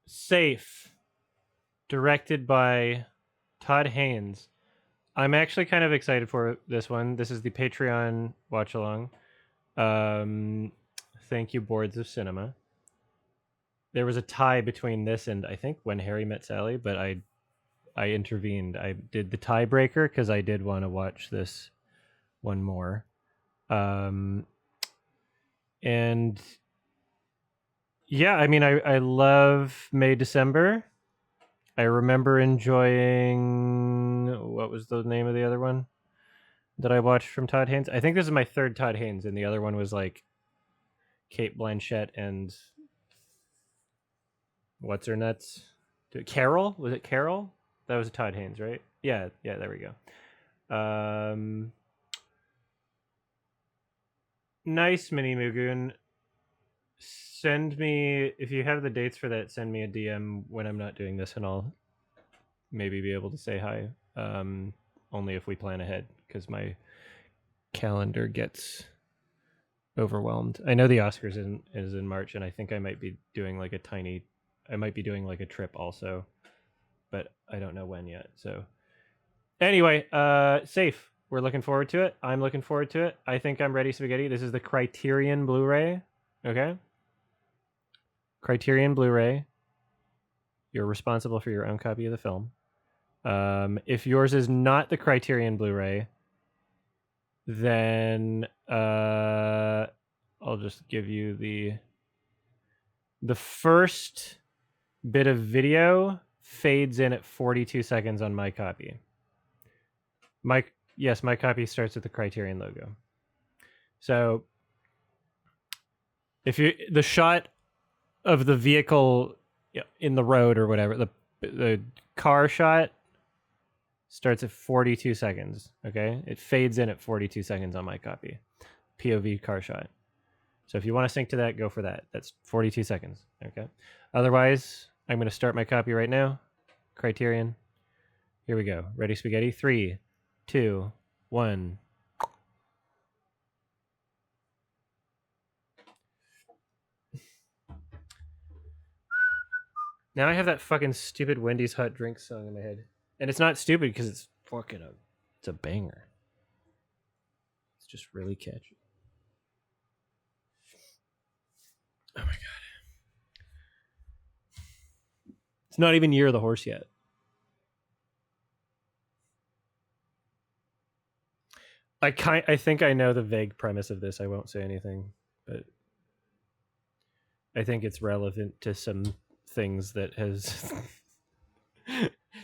Safe, directed by Todd Haynes. I'm actually kind of excited for this one. This is the Patreon watch along. Um, thank you, Boards of Cinema. There was a tie between this and I think When Harry Met Sally, but I intervened. I did the tiebreaker because I did want to watch this one more. Um, and yeah, I mean, I love May December. I remember enjoying what was the name of the other one that I watched from Todd Haynes. I think this is my third Todd Haynes, and the other one was like Kate Blanchett and what's her nuts? Carol? Was it Carol? That was Todd Haynes, right? Yeah, yeah. There we go. Nice mini Mugun. Send me if you have the dates for that. Send me a DM when I'm not doing this, and I'll maybe be able to say hi. Only if we plan ahead, because my calendar gets overwhelmed. I know the Oscars is in March, and I think I might be doing like a tiny. I might be doing like a trip also, but I don't know when yet. So anyway, safe. We're looking forward to it. I'm looking forward to it. I think I'm ready, spaghetti. This is the Criterion Blu-ray. Okay, Criterion Blu-ray. You're responsible for your own copy of the film. If yours is not the Criterion Blu-ray, then I'll just give you the first bit of video fades in at 42 seconds on my copy. My copy starts with the Criterion logo. So if you the shot of the vehicle in the road or whatever, the car shot starts at 42 seconds. Okay, it fades in at 42 seconds on my copy. POV car shot. So if you want to sync to that, go for that. That's 42 seconds. Okay. Otherwise, I'm going to start my copy right now. Criterion. Here we go. Ready, spaghetti? 3, 2, 1. Now I have that fucking stupid Wendy's hot drink song in my head. And it's not stupid because it's fucking it's a banger. It's just really catchy. Oh my god. It's not even Year of the Horse yet. I think I know the vague premise of this. I won't say anything, but I think it's relevant to some things that has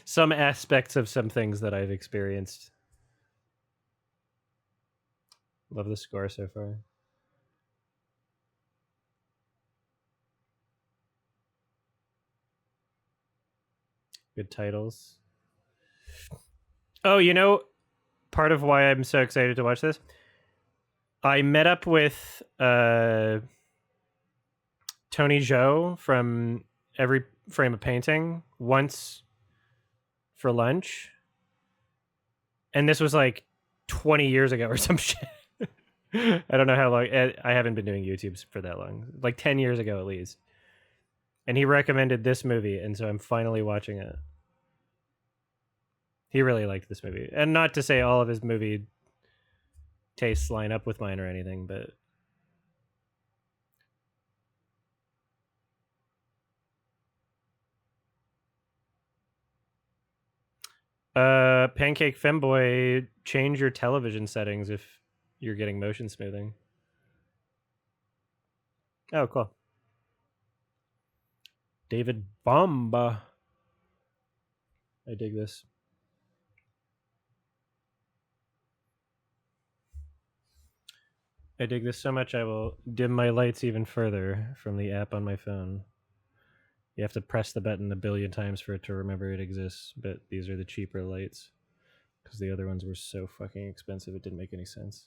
some aspects of some things that I've experienced. Love the score so far. Good titles. Oh, you know, part of why I'm so excited to watch this, I met up with Tony Zhou from Every Frame of Painting once for lunch, and this was like 20 years ago or some shit. I don't know how long. I haven't been doing YouTubes for that long, like 10 years ago at least. And he recommended this movie, and so I'm finally watching it. He really liked this movie, and not to say all of his movie tastes line up with mine or anything, but Pancake Femboy, change your television settings if you're getting motion smoothing. Oh, cool. David Bomba. I dig this. I dig this so much I will dim my lights even further from the app on my phone. You have to press the button a billion times for it to remember it exists, but these are the cheaper lights because the other ones were so fucking expensive it didn't make any sense.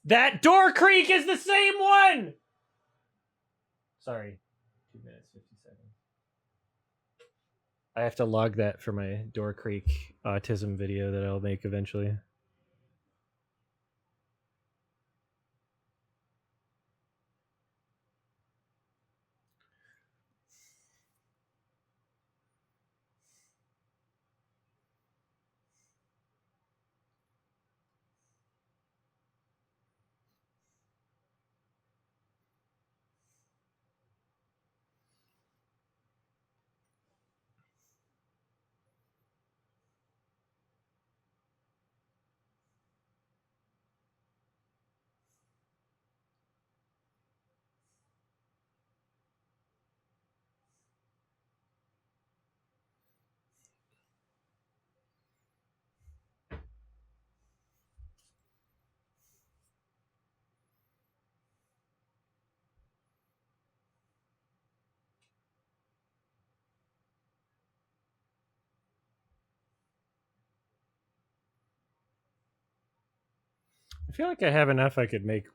That door creak is the same one! Sorry. 2 minutes, 50 seconds. I have to log that for my door creak autism video that I'll make eventually. I feel like I have enough I could make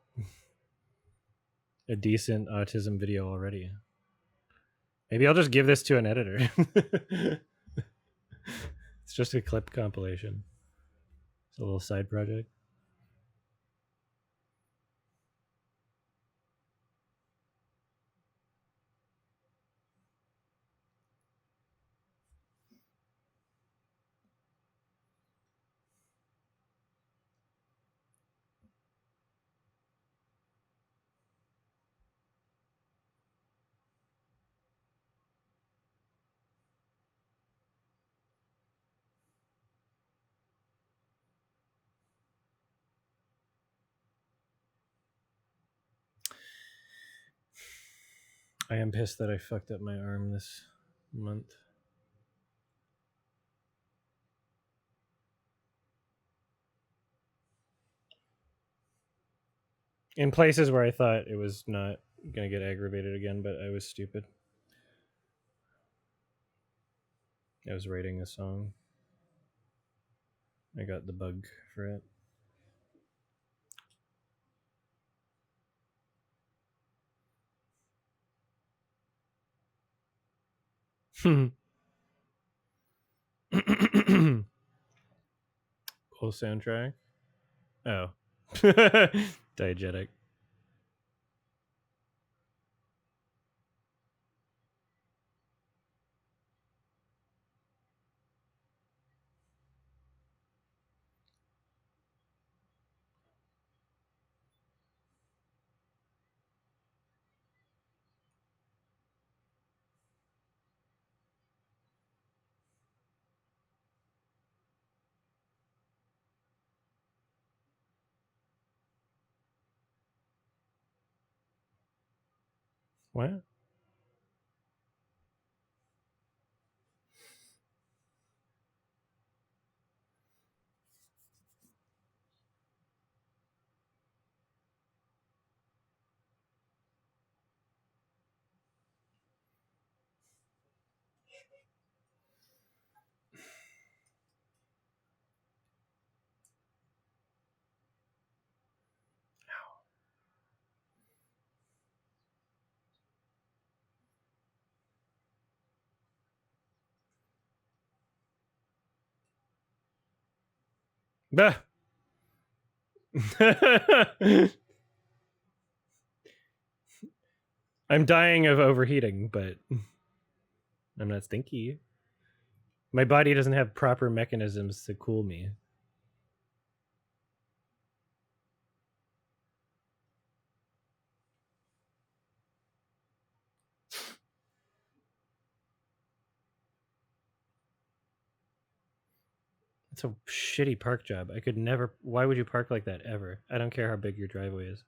a decent autism video already. Maybe I'll just give this to an editor. It's just a clip compilation. It's a little side project. I am pissed that I fucked up my arm this month. In places where I thought it was not going to get aggravated again, but I was stupid. I was writing a song. I got the bug for it. Whole soundtrack. Oh. Diegetic. What? Bah. I'm dying of overheating, but I'm not stinky. My body doesn't have proper mechanisms to cool me. It's a shitty park job. I could never. Why would you park like that ever? I don't care how big your driveway is.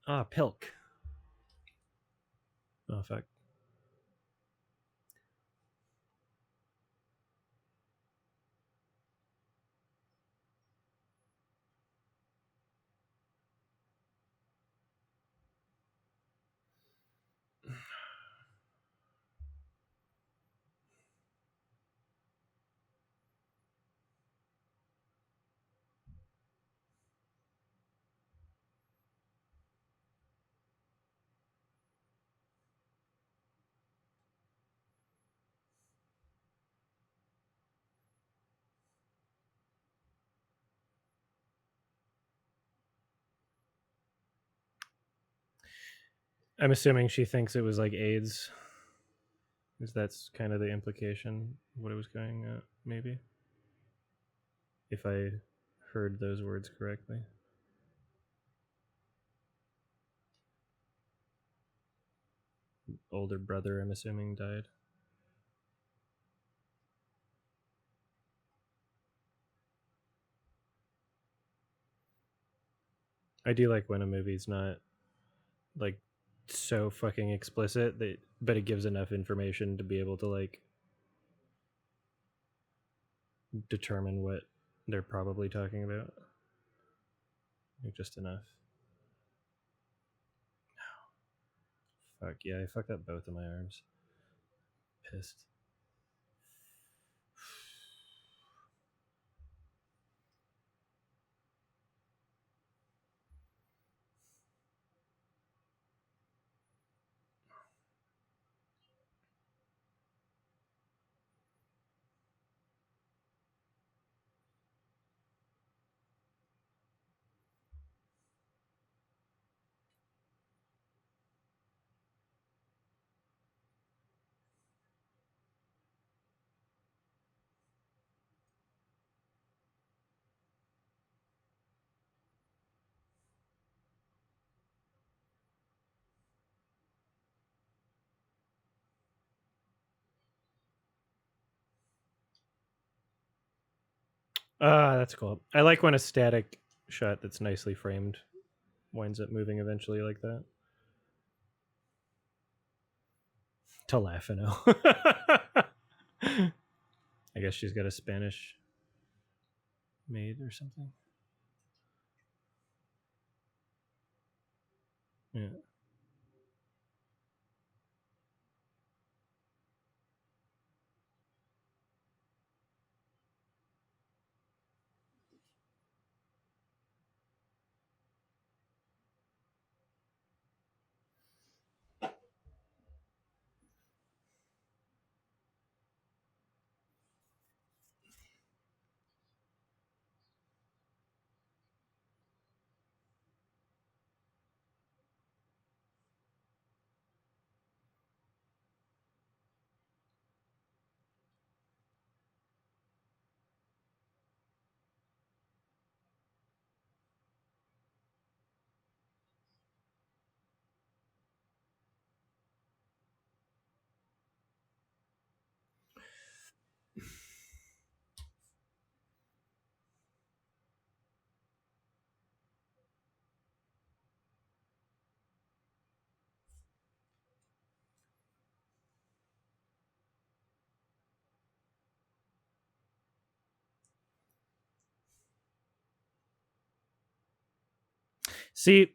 Ah, Pilk. Oh, fuck. I'm assuming she thinks it was like AIDS. Because that's kind of the implication of what it was going at, maybe. If I heard those words correctly. Older brother, I'm assuming, died. I do like when a movie's not like so fucking explicit that, but it gives enough information to be able to like determine what they're probably talking about. Like, just enough. Fuck yeah, I fucked up both of my arms. Pissed. That's cool. I like when a static shot that's nicely framed winds up moving eventually like that. Teléfono. I guess she's got a Spanish maid or something. Yeah. See,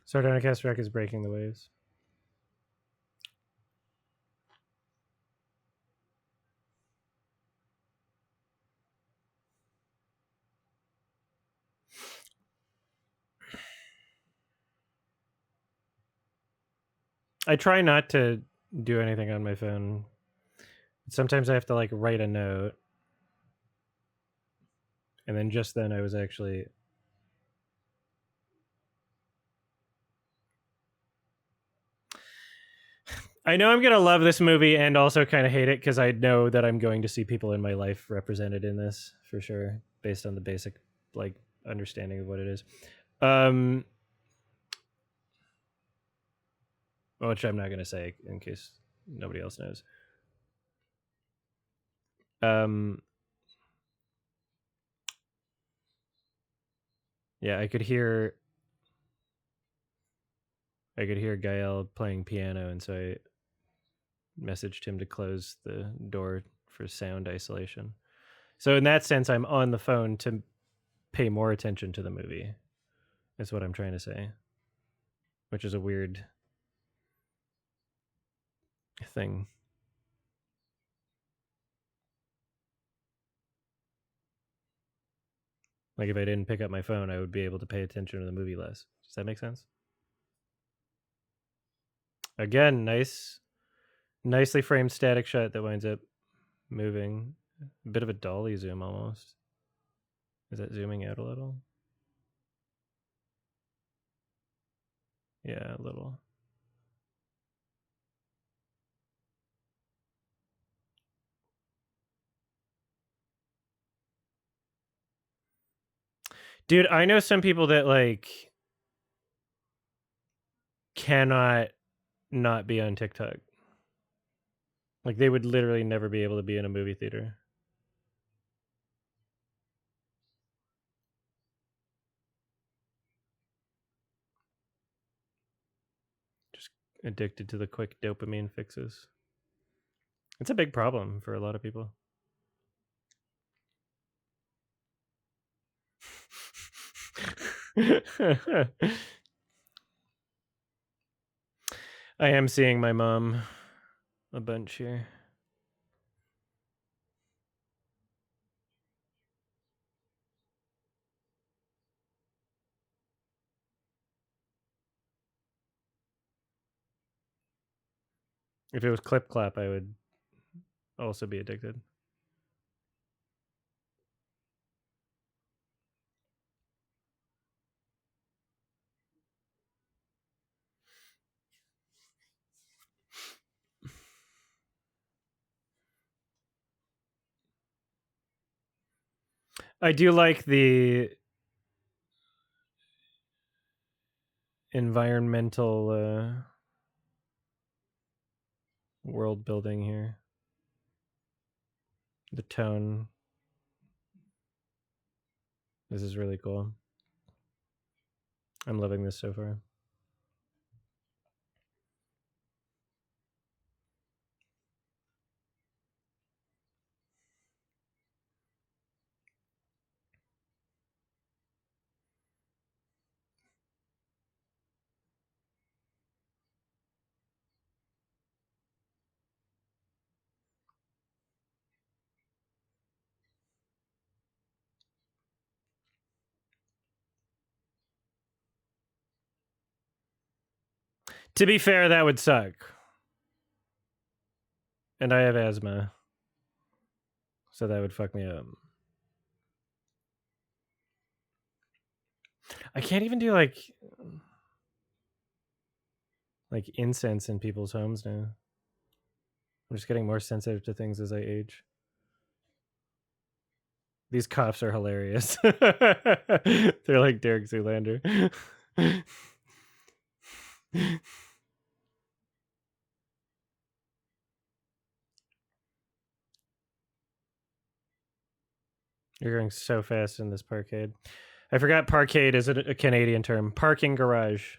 Sardonicast Wreck is breaking the waves. I try not to do anything on my phone. Sometimes I have to like write a note, and then just then I was actually. I know I'm gonna love this movie and also kind of hate it because I know that I'm going to see people in my life represented in this for sure, based on the basic like understanding of what it is. Um, which I'm not gonna say in case nobody else knows. Um, yeah, I could hear Gael playing piano, and so I messaged him to close the door for sound isolation. So in that sense, I'm on the phone to pay more attention to the movie. Is what I'm trying to say, which is a weird thing. Like if I didn't pick up my phone, I would be able to pay attention to the movie less. Does that make sense? Again, nicely framed static shot that winds up moving. A bit of a dolly zoom almost. Is that zooming out a little? Yeah, a little. Dude, I know some people that like cannot not be on TikTok. Like they would literally never be able to be in a movie theater. Just addicted to the quick dopamine fixes. It's a big problem for a lot of people. I am seeing my mom a bunch here. If it was Clip Clap, I would also be addicted. I do like the environmental world building here. The tone. This is really cool. I'm loving this so far. To be fair, that would suck. And I have asthma. So that would fuck me up. I can't even do like incense in people's homes now. I'm just getting more sensitive to things as I age. These coughs are hilarious. They're like Derek Zoolander. You're going so fast in this parkade. I forgot parkade is a Canadian term. Parking garage.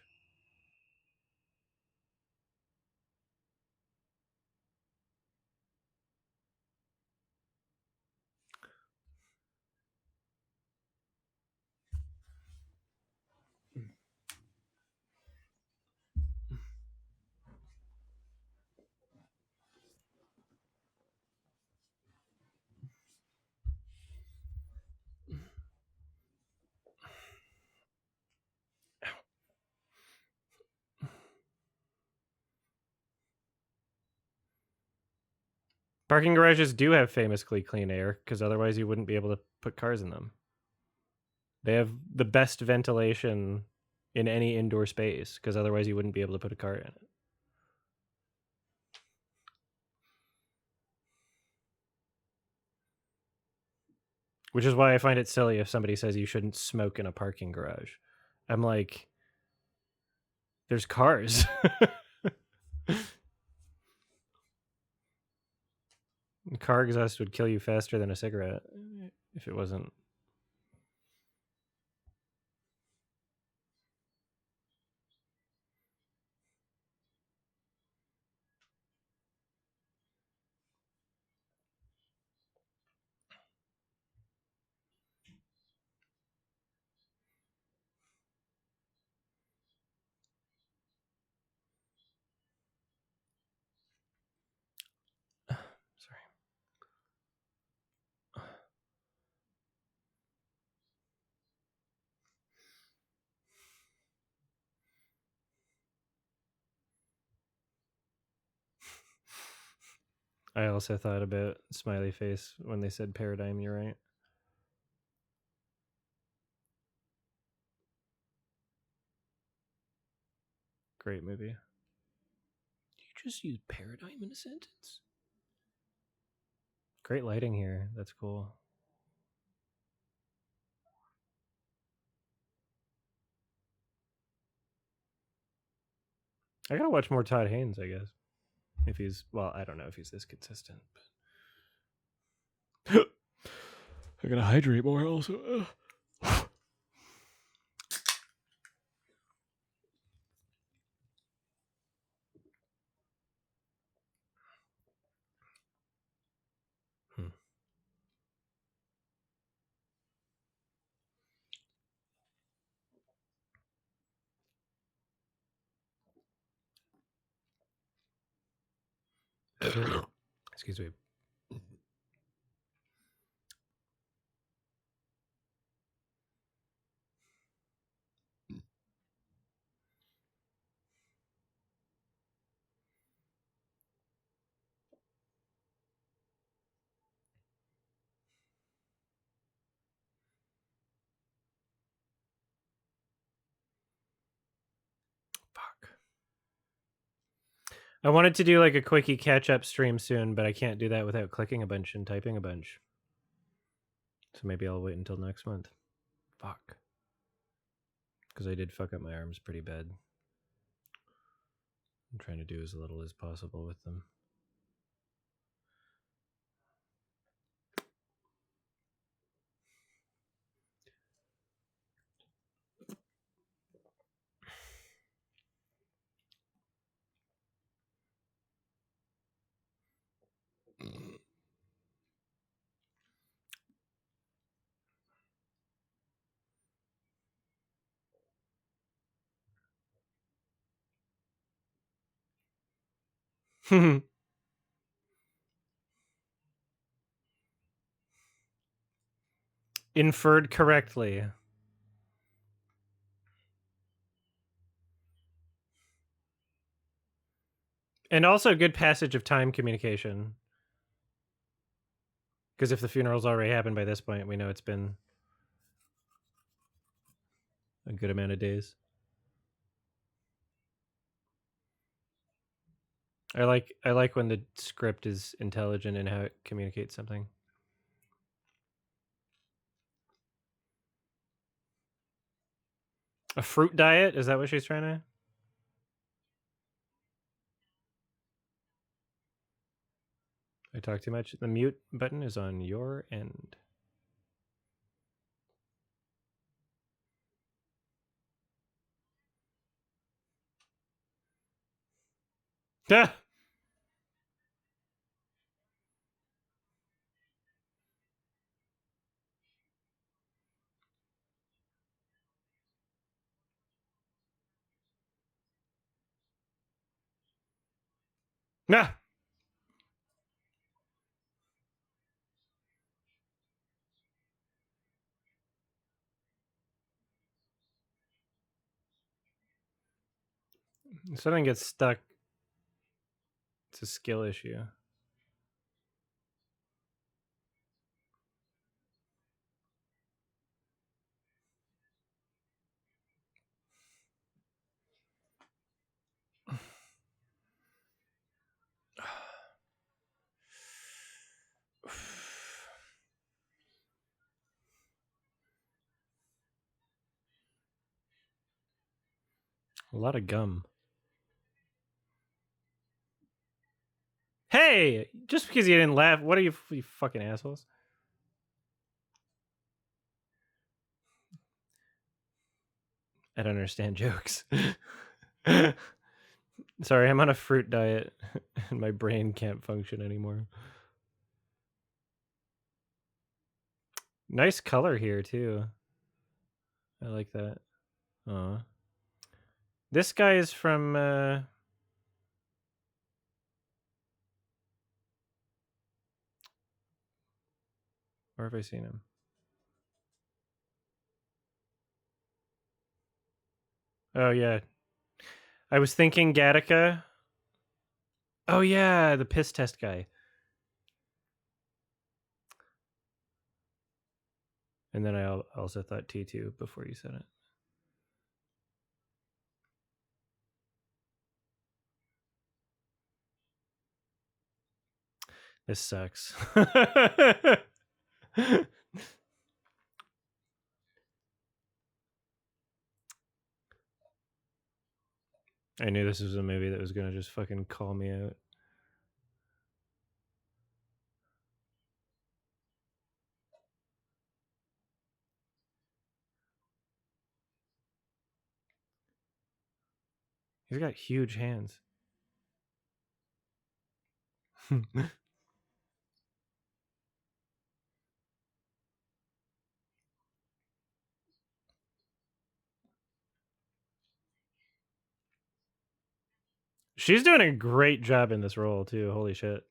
Parking garages do have famously clean air because otherwise you wouldn't be able to put cars in them. They have the best ventilation in any indoor space because otherwise you wouldn't be able to put a car in it. Which is why I find it silly if somebody says you shouldn't smoke in a parking garage. I'm like, there's cars. Car exhaust would kill you faster than a cigarette if it wasn't. Sorry. I also thought about smiley face when they said paradigm. You're right. Great movie. You just use paradigm in a sentence? Great lighting here. That's cool. I gotta watch more Todd Haynes, I guess. If he's, well, I don't know if he's this consistent. But I gotta hydrate more also. Excuse me. Fuck. I wanted to do like a quickie catch up stream soon, but I can't do that without clicking a bunch and typing a bunch. So maybe I'll wait until next month. Fuck. Because I did fuck up my arms pretty bad. I'm trying to do as little as possible with them. Inferred correctly. And also good passage of time communication. Because if the funeral's already happened by this point, we know it's been a good amount of days. I like when the script is intelligent in how it communicates something. A fruit diet? Is that what she's trying to? I talk too much. The mute button is on your end. Ah! Ah! If something gets stuck, it's a skill issue. A lot of gum. Hey, just because you didn't laugh, what are you fucking assholes? I don't understand jokes. Sorry, I'm on a fruit diet and my brain can't function anymore. Nice color here too. I like that. This guy is from where have I seen him? Oh yeah. I was thinking Gattaca. Oh yeah, the piss test guy. And then I also thought T2 before you said it. This sucks. I knew this was a movie that was going to just fucking call me out. He's got huge hands. She's doing a great job in this role too. Holy shit.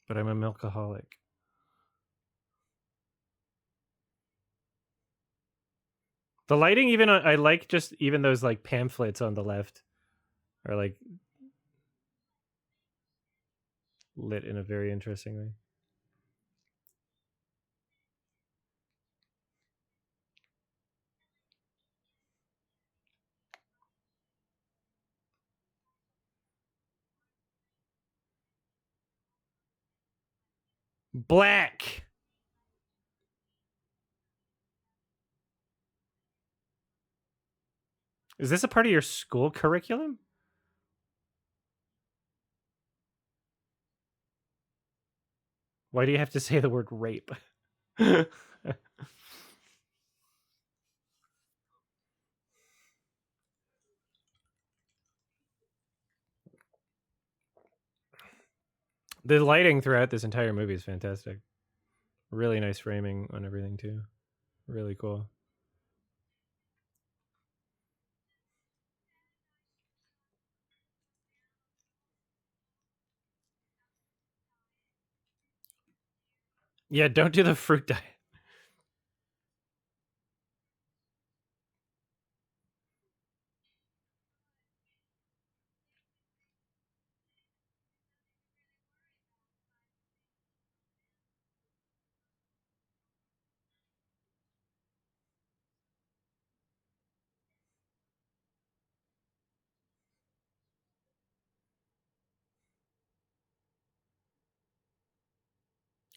But I'm a milkaholic. The lighting, even I like just even those like pamphlets on the left are like lit in a very interesting way. Black. Is this a part of your school curriculum? Why do you have to say the word rape? The lighting throughout this entire movie is fantastic. Really nice framing on everything too. Really cool. Yeah, don't do the fruit diet.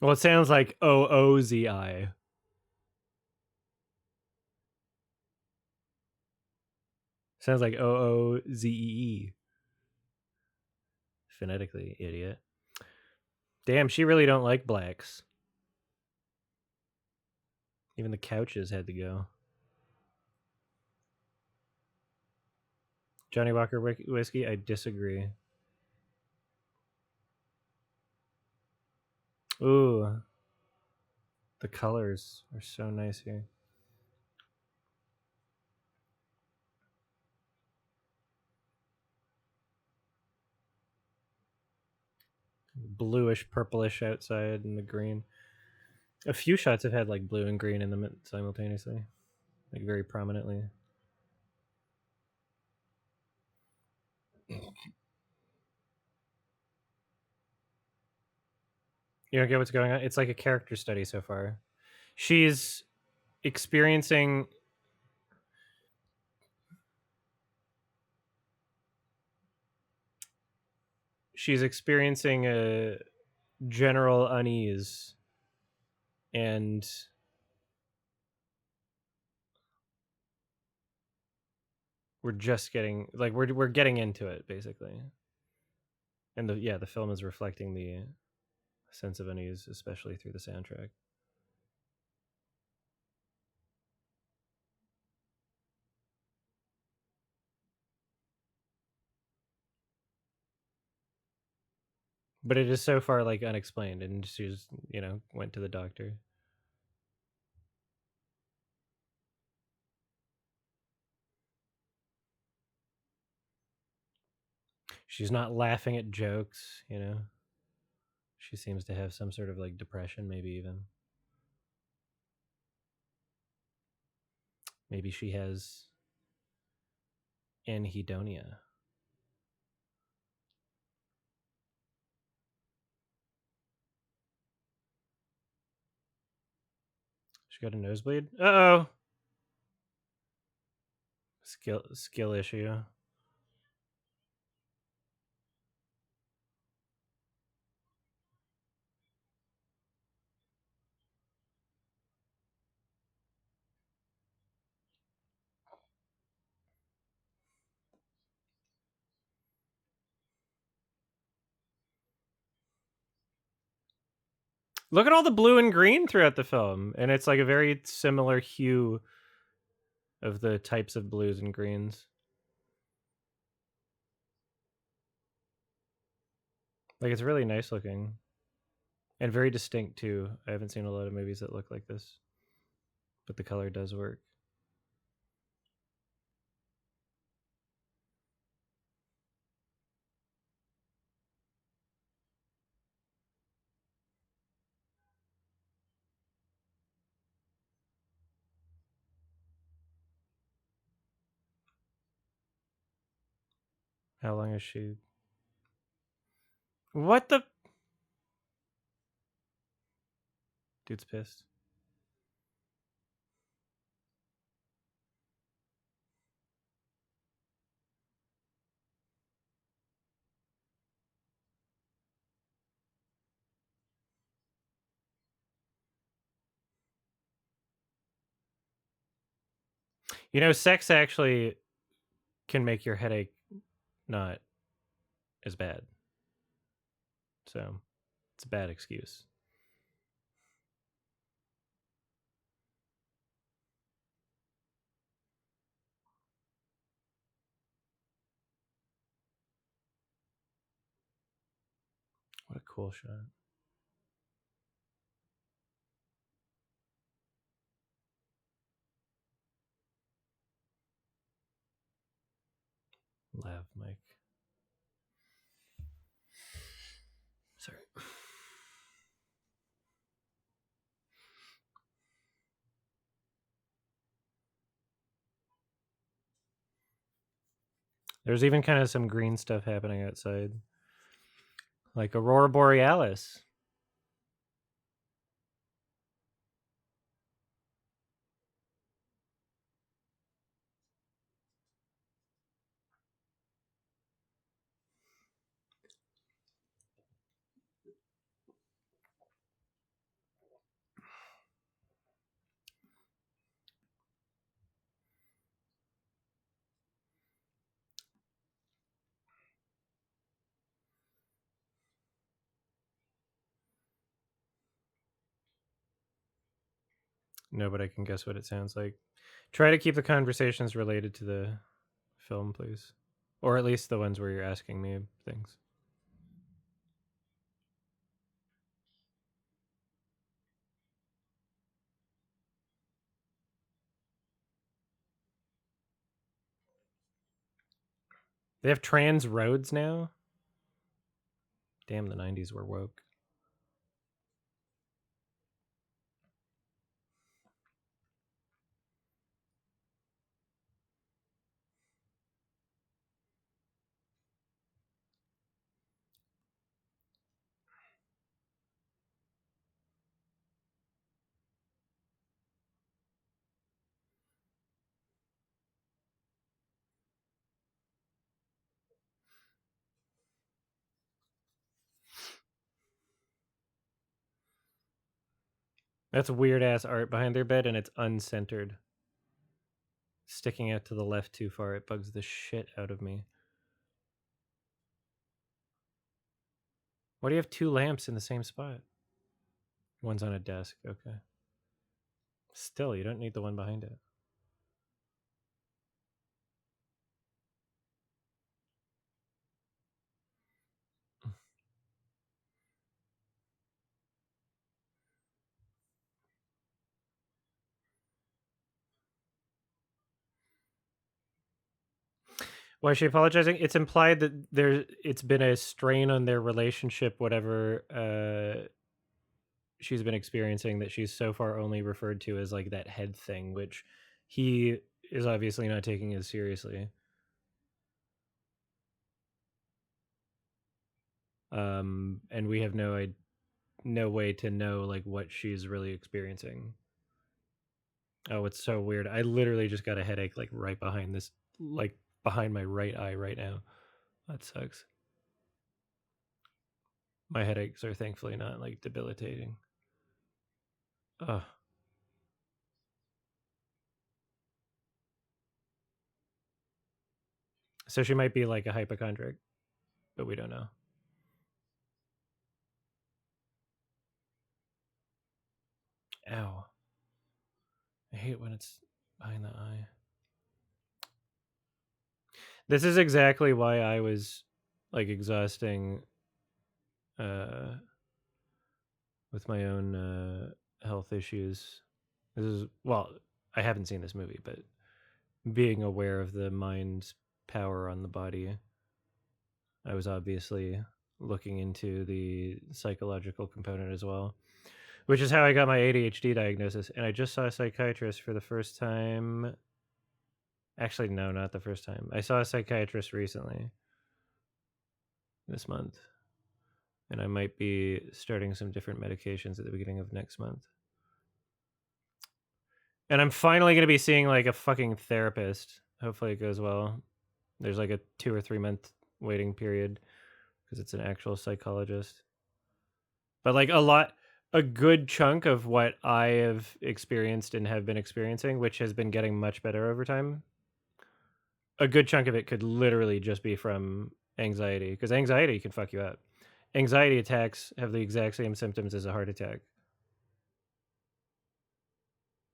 Well, it sounds like OOZI. Sounds like OOZEE. Phonetically, idiot. Damn, she really don't like blacks. Even the couches had to go. Johnny Walker whiskey, I disagree. Ooh, the colors are so nice here. Bluish, purplish outside, and the green. A few shots have had like blue and green in them simultaneously, like very prominently. You don't get what's going on? It's like a character study so far. She's experiencing a general unease, and we're just getting like we're getting into it basically. And the film is reflecting the sense of unease, especially through the soundtrack. But it is so far like unexplained, and she just went to the doctor. She's not laughing at jokes. She seems to have some sort of like depression, maybe even. Maybe she has Anhedonia. She got a nosebleed. Uh-oh. Skill issue. Look at all the blue and green throughout the film, and it's like a very similar hue of the types of blues and greens. Like, it's really nice looking and very distinct too. I haven't seen a lot of movies that look like this, but the color does work. How long is she? What the? Dude's pissed. You know, sex actually can make your headache not as bad. So it's a bad excuse. What a cool shot. Lav mic. Sorry. There's even kind of some green stuff happening outside, like Aurora Borealis. No, but I can guess what it sounds like. Try to keep the conversations related to the film, please. Or at least the ones where you're asking me things. They have trans roads now? Damn, the 90s were woke. That's weird ass art behind their bed, and it's uncentered. Sticking out to the left too far. It bugs the shit out of me. Why do you have two lamps in the same spot? One's on a desk. Okay. Still, you don't need the one behind it. Why is she apologizing? It's implied that it's been a strain on their relationship, whatever she's been experiencing, that she's so far only referred to as like that head thing, which he is obviously not taking as seriously. and we have no way to know like what she's really experiencing. Oh, it's so weird. I literally just got a headache like right behind this, like behind my right eye right now. That sucks. My headaches are thankfully not like debilitating. Oh, so she might be like a hypochondriac, but we don't know. Ow. I hate when it's behind the eye. This is exactly why I was like exhausting uh with my own health issues. This is well, I haven't seen this movie, but being aware of the mind's power on the body, I was obviously looking into the psychological component as well, which is how I got my ADHD diagnosis. And I just saw a psychiatrist for the first time. Actually, no, not the first time. I saw a psychiatrist recently this month, and I might be starting some different medications at the beginning of next month. And I'm finally going to be seeing like a fucking therapist. Hopefully it goes well. There's like a 2 or 3 month waiting period because it's an actual psychologist. But like a good chunk of what I have experienced and have been experiencing, which has been getting much better over time, a good chunk of it could literally just be from anxiety because anxiety can fuck you up. Anxiety attacks have the exact same symptoms as a heart attack,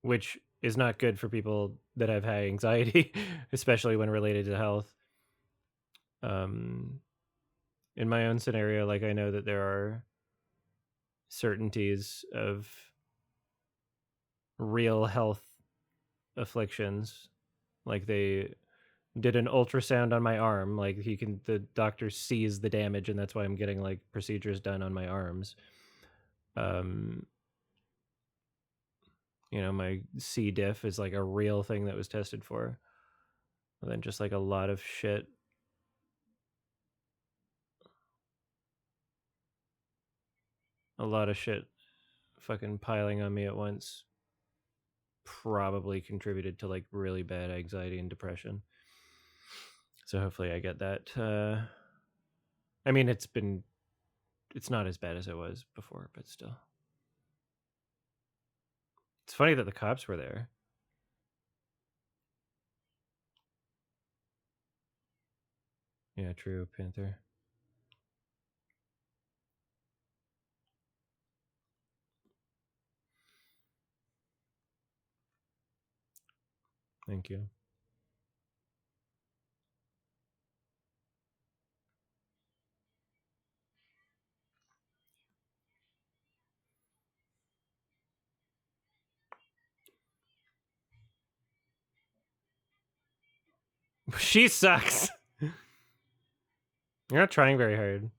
which is not good for people that have high anxiety, especially when related to health. Um, in my own scenario, like I know that there are certainties of real health afflictions. Like they did an ultrasound on my arm. Like the doctor sees the damage, and that's why I'm getting like procedures done on my arms. Um, my C diff is like a real thing that was tested for. And then just like a lot of shit fucking piling on me at once probably contributed to like really bad anxiety and depression. So hopefully I get that. I mean, it's not as bad as it was before, but still. It's funny that the cops were there. Yeah, true, Panther. Thank you. She sucks. You're not trying very hard.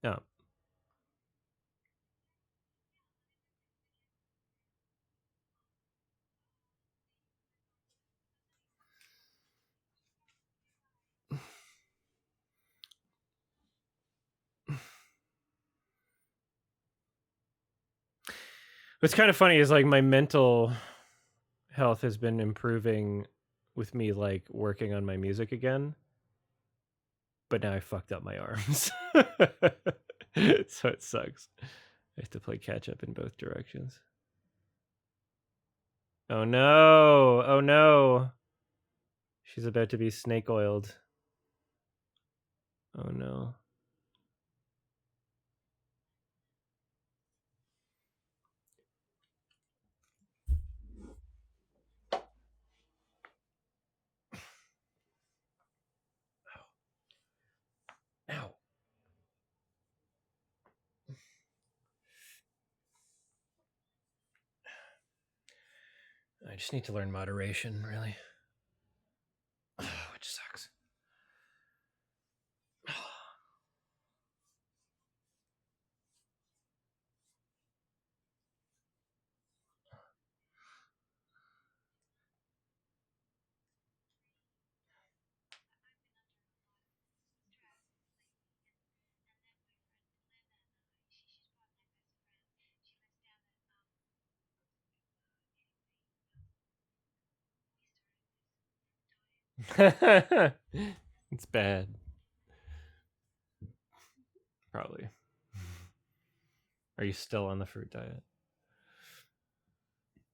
No. What's kind of funny is like my mental health has been improving with me like working on my music again, but now I fucked up my arms. So it sucks. I have to play catch up in both directions. Oh no. Oh no. She's about to be snake oiled. Oh no. Ow. I just need to learn moderation, really. Which sucks. It's bad. Probably. Are you still on the fruit diet?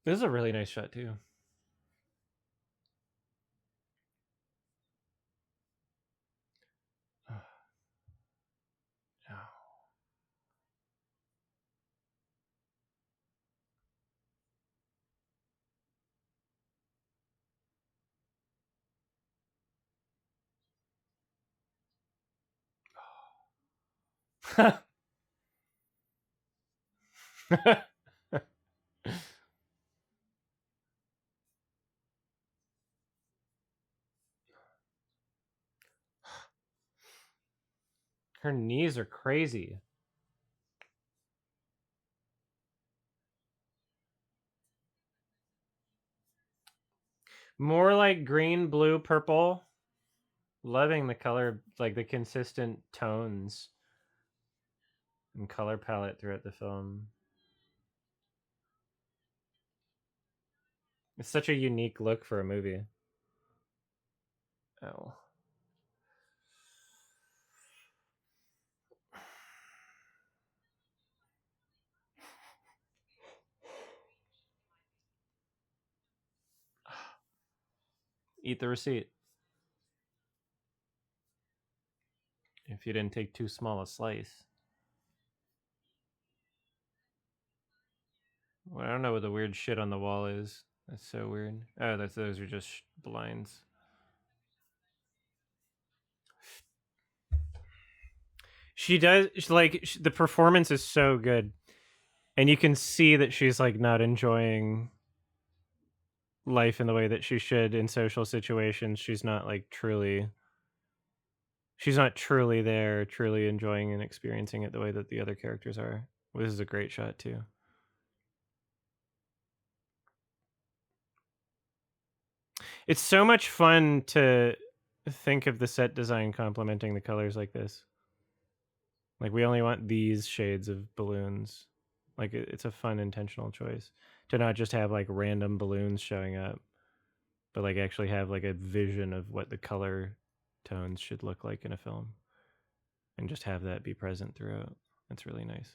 This is a really nice shot too. Her knees are crazy. More like green, blue, purple. Loving the color, like the consistent tones and color palette throughout the film. It's such a unique look for a movie. Oh. Eat the receipt. If you didn't take too small a slice. Well, I don't know what the weird shit on the wall is. That's so weird. Oh, those are just blinds. She does the performance is so good, and you can see that she's like not enjoying life in the way that she should in social situations. She's not truly there, truly enjoying and experiencing it the way that the other characters are. This is a great shot too. It's so much fun to think of the set design complementing the colors like this. Like we only want these shades of balloons. Like it's a fun intentional choice to not just have like random balloons showing up, but like actually have like a vision of what the color tones should look like in a film and just have that be present throughout. That's really nice.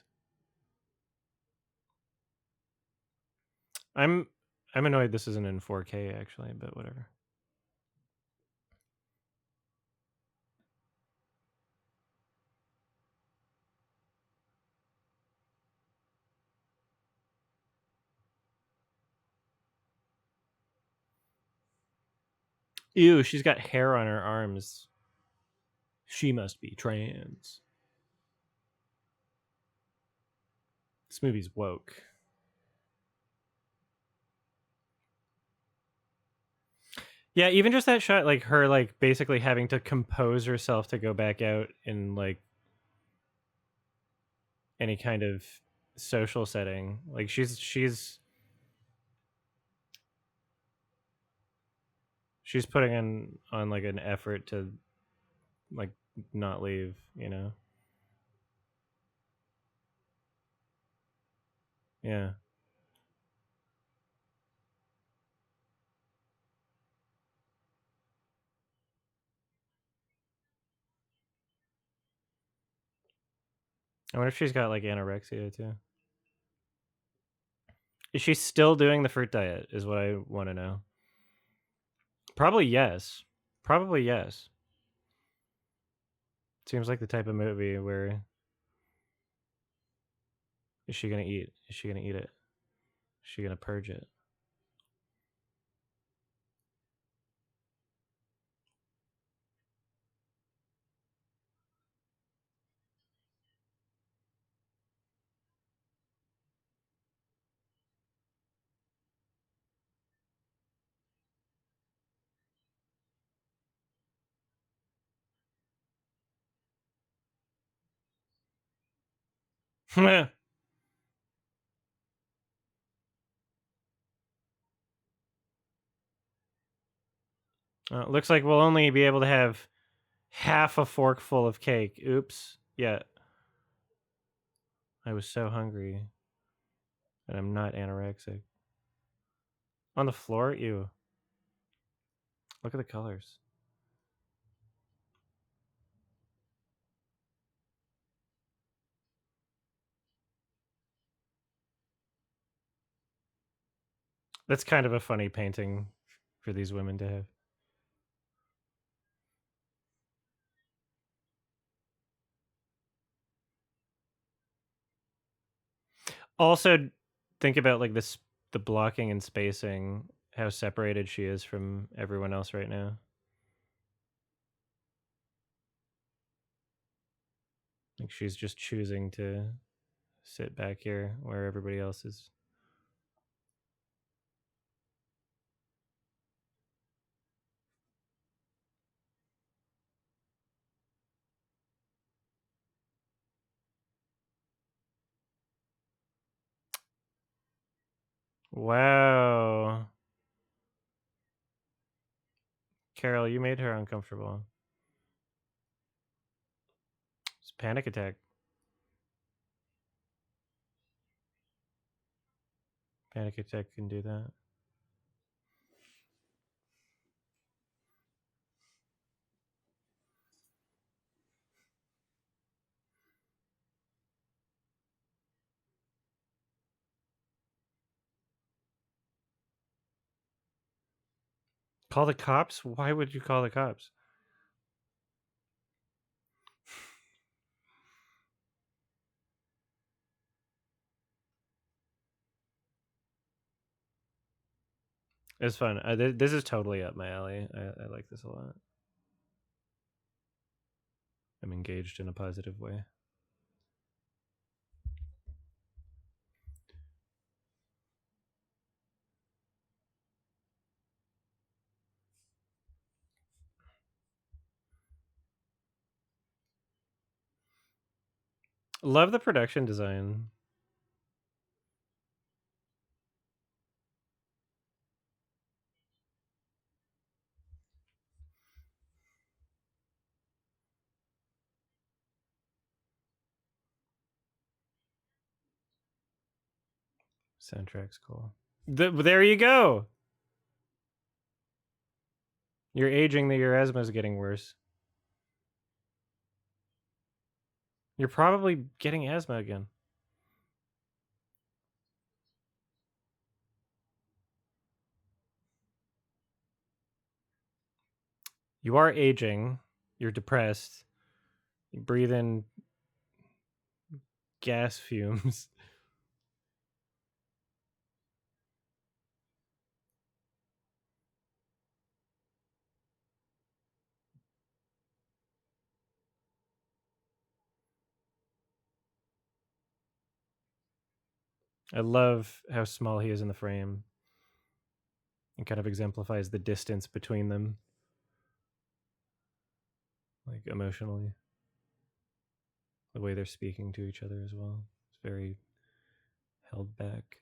I'm I'm annoyed this isn't in 4K actually, but whatever. Ew, she's got hair on her arms. She must be trans. This movie's woke. Yeah, even just that shot, like her, like basically having to compose herself to go back out in like any kind of social setting. Like she's putting on like an effort to like not leave. You know? Yeah. I wonder if she's got like anorexia too. Is she still doing the fruit diet? Is what I want to know. Probably yes. Probably yes. Seems like the type of movie where is she gonna eat? Is she gonna eat it? Is she gonna purge it? Looks like we'll only be able to have half a forkful of cake. Oops. Yeah, I was so hungry, and I'm not anorexic. On the floor? Ew. Look at the colors. That's kind of a funny painting for these women to have. Also, think about like this the blocking and spacing, how separated she is from everyone else right now. Like she's just choosing to sit back here where everybody else is. Wow. Carol, you made her uncomfortable. It's a panic attack. Panic attack can do that. Call the cops? Why would you call the cops? It's fun. This is totally up my alley. I like this a lot. I'm engaged in a positive way. Love the production design. Soundtrack's cool. There you go. You're aging, that your asthma's getting worse. You're probably getting asthma again. You are aging. You're depressed. You breathe in gas fumes. I love how small he is in the frame. It kind of exemplifies the distance between them, like emotionally. The way they're speaking to each other as well. It's very held back.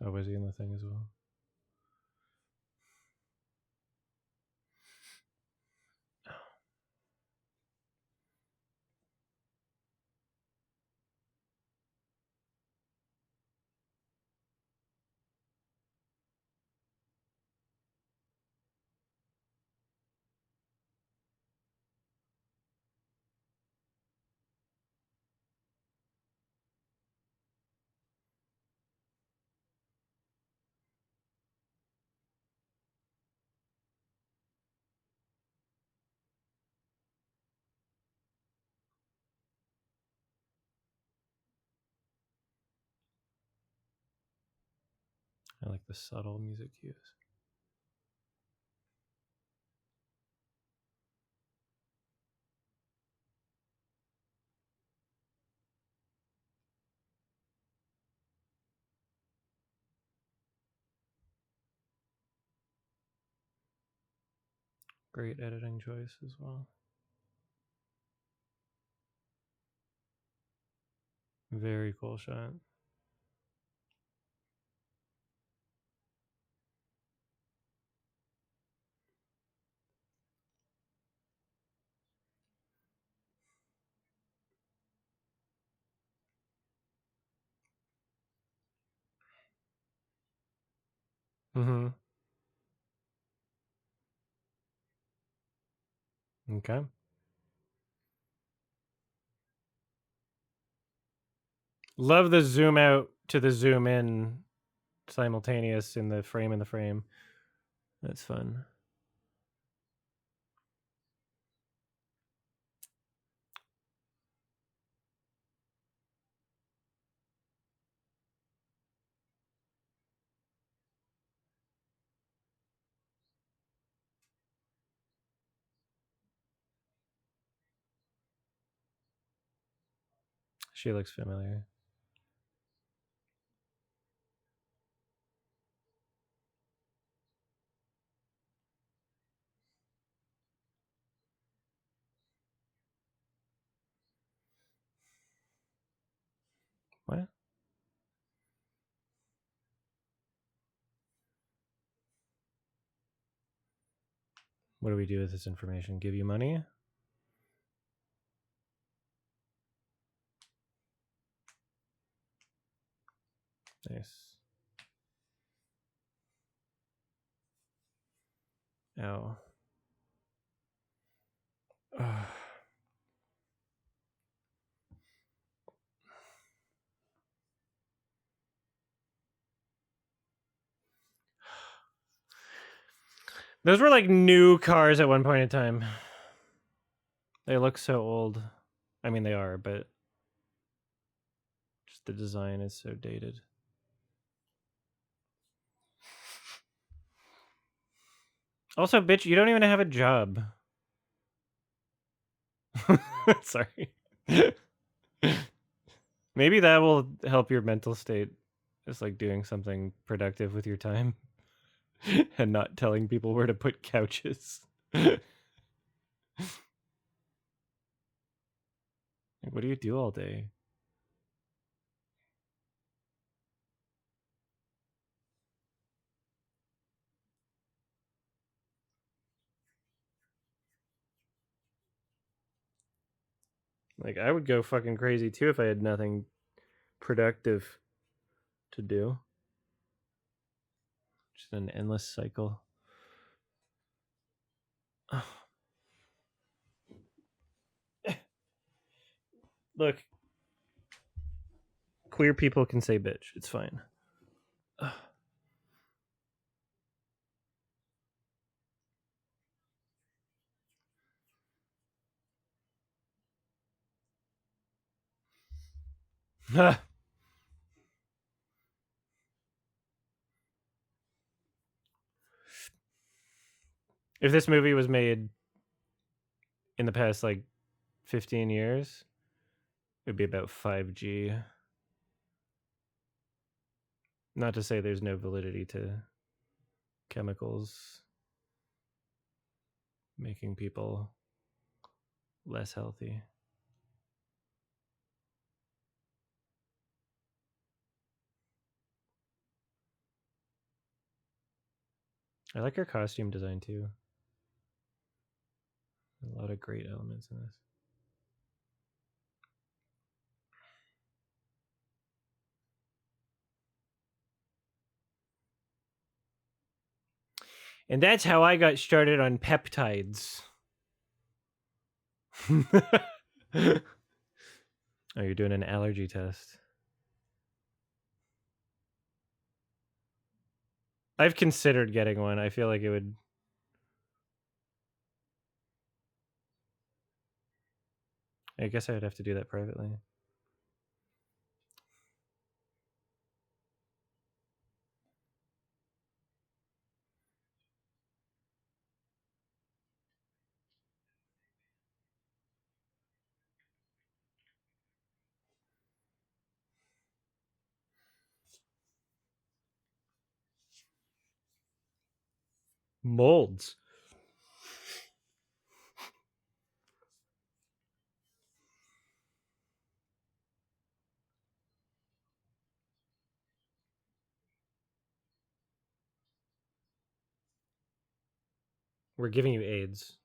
Oh, was he in the thing as well? I like the subtle music cues. Great editing choice as well. Very cool shot. Mm-hmm. Okay. Love the zoom out to the zoom in simultaneous in the frame in the frame. That's fun. She looks familiar. What? What do we do with this information? Give you money? Nice. Ow. Ugh. Those were like new cars at one point in time. They look so old. I mean, they are, but just the design is so dated. Also, bitch, you don't even have a job. Sorry. Maybe that will help your mental state. Just like doing something productive with your time and not telling people where to put couches. Like, what do you do all day? Like, I would go fucking crazy too if I had nothing productive to do. Just an endless cycle. Look, queer people can say bitch. It's fine. If this movie was made in the past like 15 years, it would be about 5G. Not to say there's no validity to chemicals making people less healthy. I like her costume design too. A lot of great elements in this. And that's how I got started on peptides. Oh, you're doing an allergy test. I've considered getting one. I feel like it would. I guess I would have to do that privately. Molds. We're giving you AIDS.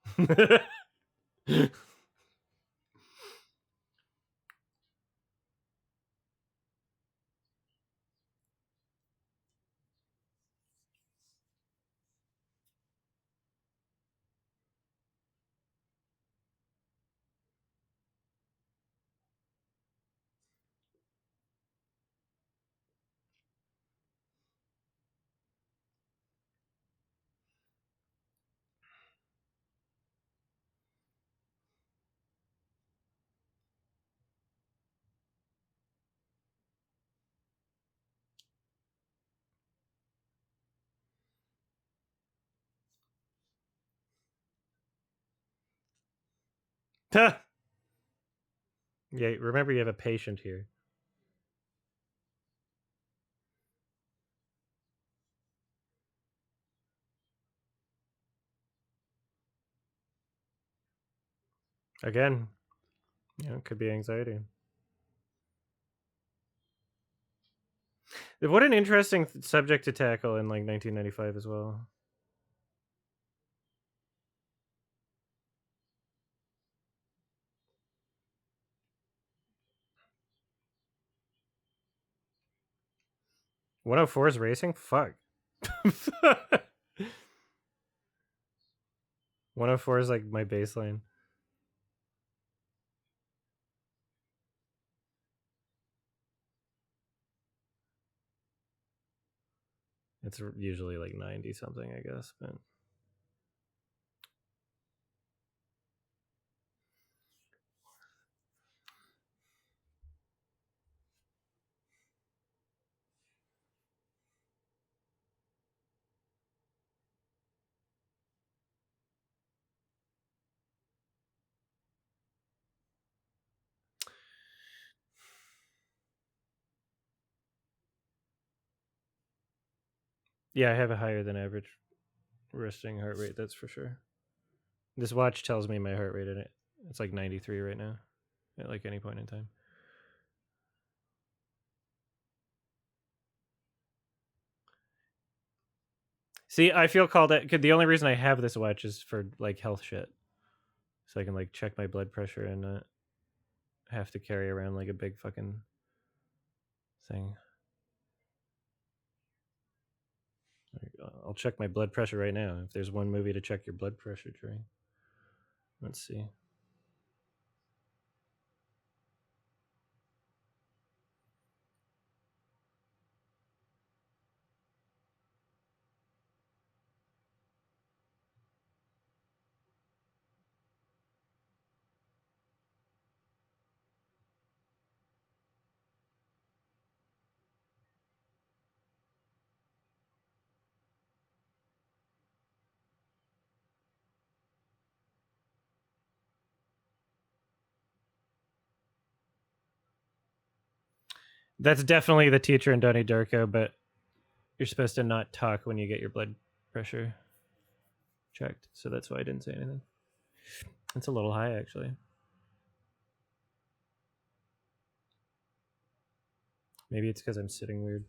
Yeah, remember you have a patient here. Again, it could be anxiety. What an interesting subject to tackle in like 1995 as well. One hundred four is racing? Fuck. 104 is like my baseline. It's usually like 90 something, I guess, but yeah, I have a higher than average resting heart rate, that's for sure. This watch tells me my heart rate in it. It's like 93 right now at like any point in time. See, I feel called out. The only reason I have this watch is for like health shit, so I can like check my blood pressure and not have to carry around like a big fucking thing. I'll check my blood pressure right now. If there's one movie to check your blood pressure during, let's see. That's definitely the teacher in Donnie Darko, but you're supposed to not talk when you get your blood pressure checked, so that's why I didn't say anything. It's a little high, actually. Maybe it's because I'm sitting weird.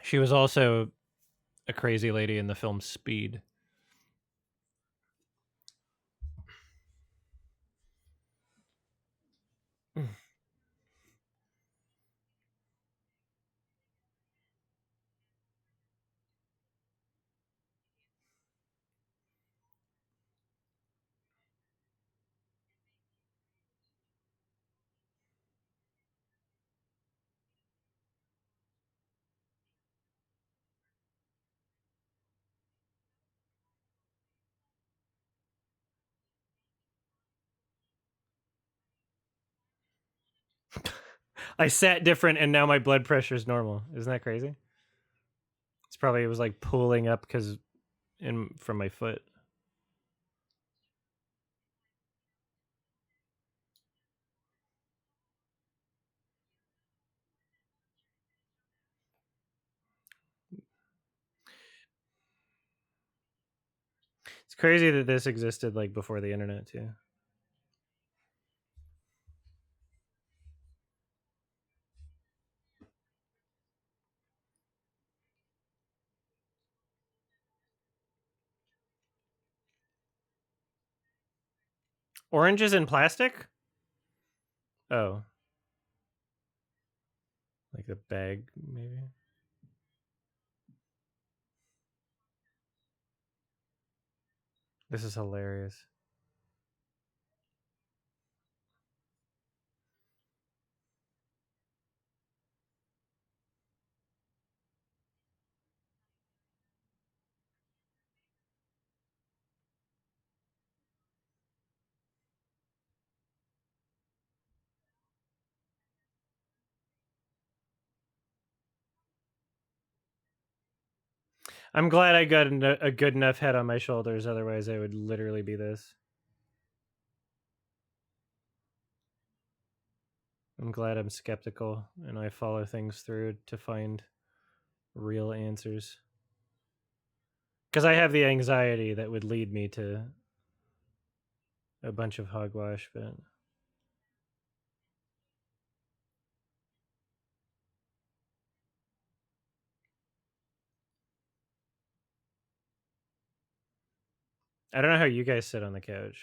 She was also a crazy lady in the film Speed. I sat different and now my blood pressure is normal. Isn't that crazy? It's probably it was like pulling up because in from my foot. It's crazy that this existed like before the internet too. Oranges in plastic? Oh, like a bag maybe. This is hilarious. I'm glad I got a good enough head on my shoulders. Otherwise, I would literally be this. I'm glad I'm skeptical and I follow things through to find real answers. Because I have the anxiety that would lead me to a bunch of hogwash, but I don't know how you guys sit on the couch.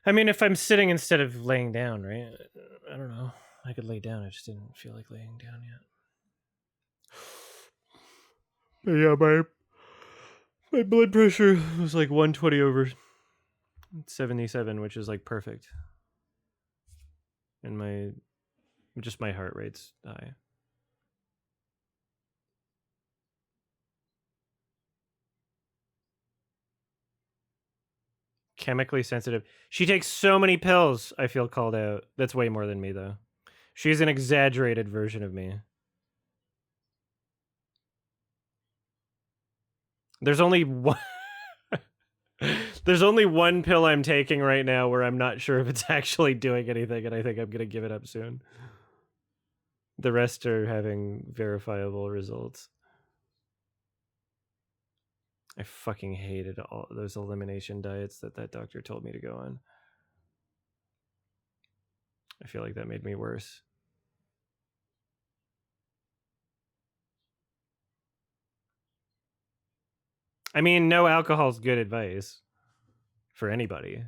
I mean, if I'm sitting instead of laying down, right? I don't know. I could lay down. I just didn't feel like laying down yet. Yeah, my blood pressure was like 120 over 77, which is like perfect. And my heart rate's high. Chemically sensitive. She takes so many pills. I feel called out. That's way more than me, though. She's an exaggerated version of me. There's only one. There's only one pill I'm taking right now where I'm not sure if it's actually doing anything, and I think I'm gonna give it up soon. The rest are having verifiable results. I fucking hated all those elimination diets that doctor told me to go on. I feel like that made me worse. I mean, no alcohol's good advice for anybody.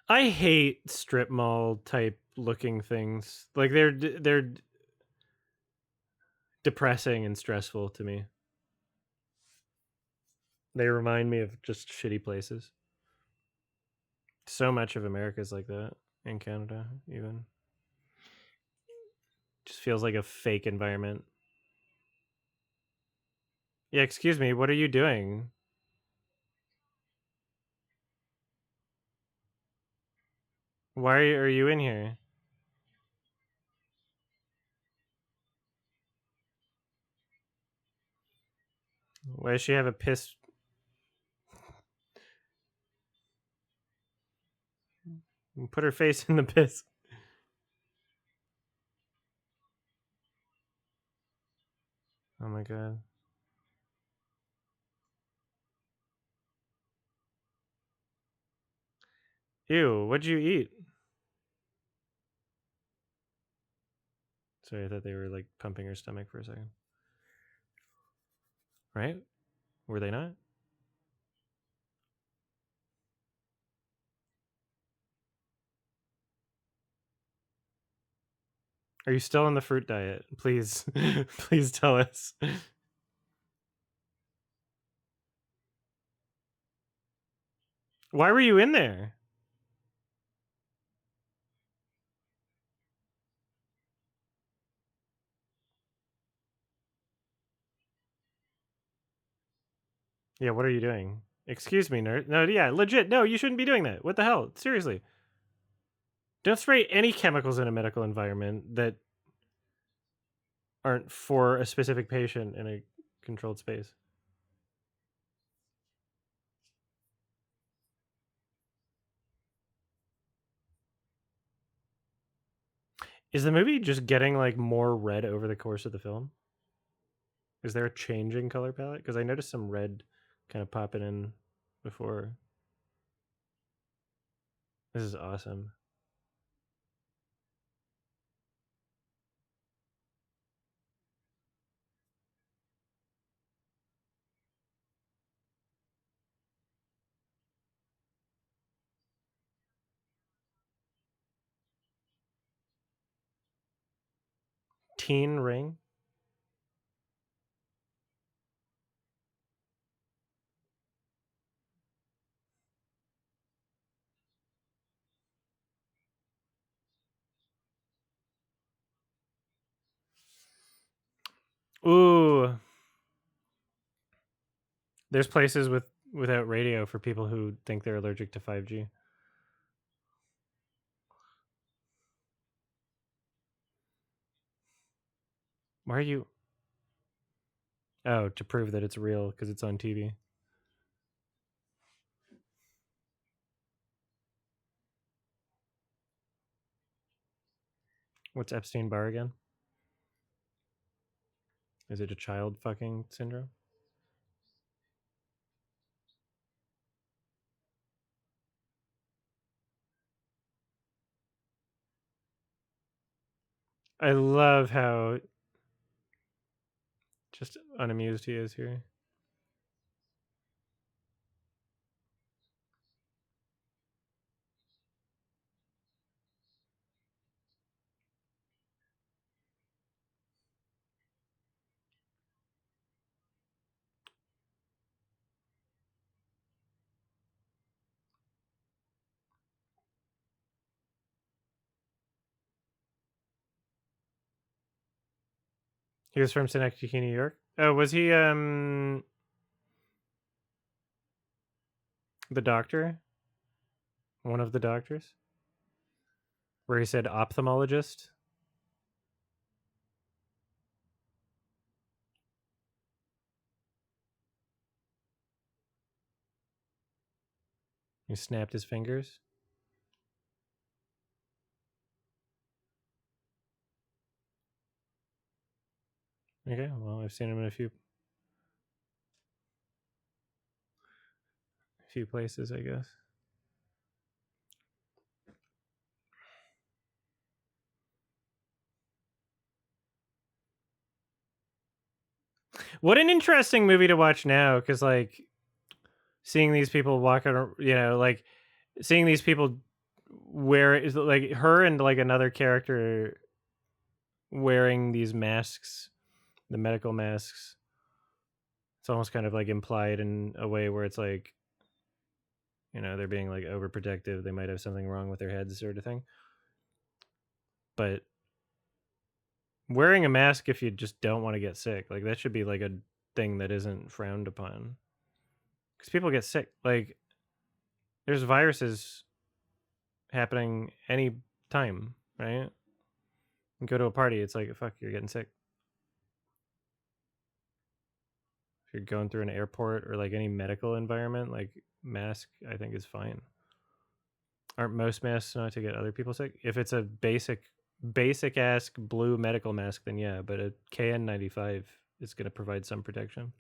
I hate strip mall type looking things. Like they're depressing and stressful to me. They remind me of just shitty places. So much of America is like that, in Canada even. Just feels like a fake environment. Yeah, excuse me, what are you doing? Why are you in here? Why does she have a piss? Put her face in the piss. Oh my god. Ew, what'd you eat? Sorry, I thought they were like pumping her stomach for a second. Right? Were they not? Are you still on the fruit diet? Please, please tell us. Why were you in there? Yeah, what are you doing? Excuse me, nerd. No, yeah, legit. No, you shouldn't be doing that. What the hell? Seriously. Don't spray any chemicals in a medical environment that aren't for a specific patient in a controlled space. Is the movie just getting like more red over the course of the film? Is there a changing color palette? Because I noticed some red kind of popping in before. This is awesome. teen ring. Ooh, there's places without radio for people who think they're allergic to 5G. Why are you? Oh, to prove that it's real because it's on TV. What's Epstein Barr again? Is it a child fucking syndrome? I love how just unamused he is here. He was from Synecdoche, New York. Oh, was he the doctor? One of the doctors? Where he said ophthalmologist? He snapped his fingers. Okay, well, I've seen him in a few places, I guess. What an interesting movie to watch now, because like seeing these people walk around, like seeing these people wear is like her and like another character wearing these masks, the medical masks. It's almost kind of like implied in a way where it's like, they're being like overprotective. They might have something wrong with their heads, sort of thing. But wearing a mask if you just don't want to get sick, like that should be like a thing that isn't frowned upon. Because people get sick. Like there's viruses happening any time, right? You go to a party, it's like fuck, you're getting sick. If you're going through an airport or like any medical environment, like mask, I think is fine. Aren't most masks not to get other people sick? If it's a basic ass blue medical mask, then yeah, but a KN95 is going to provide some protection.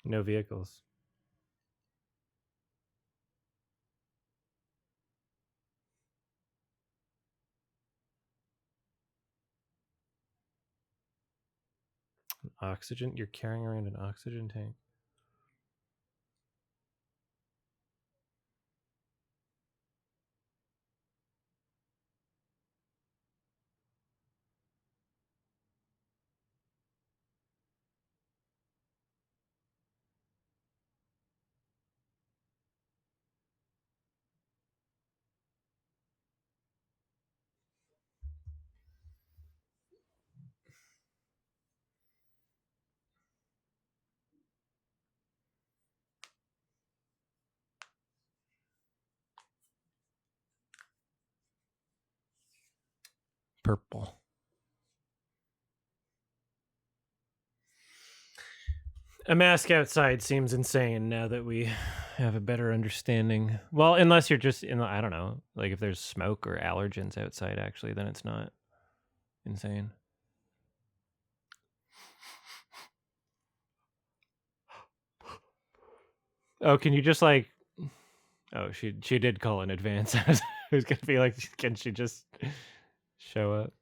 No vehicles. Oxygen? You're carrying around an oxygen tank. Purple. A mask outside seems insane now that we have a better understanding. Well, unless you're just in the, I don't know, like if there's smoke or allergens outside, actually, then it's not insane. Oh, can you just like? Oh, she did call in advance. was gonna be like, can she just show up?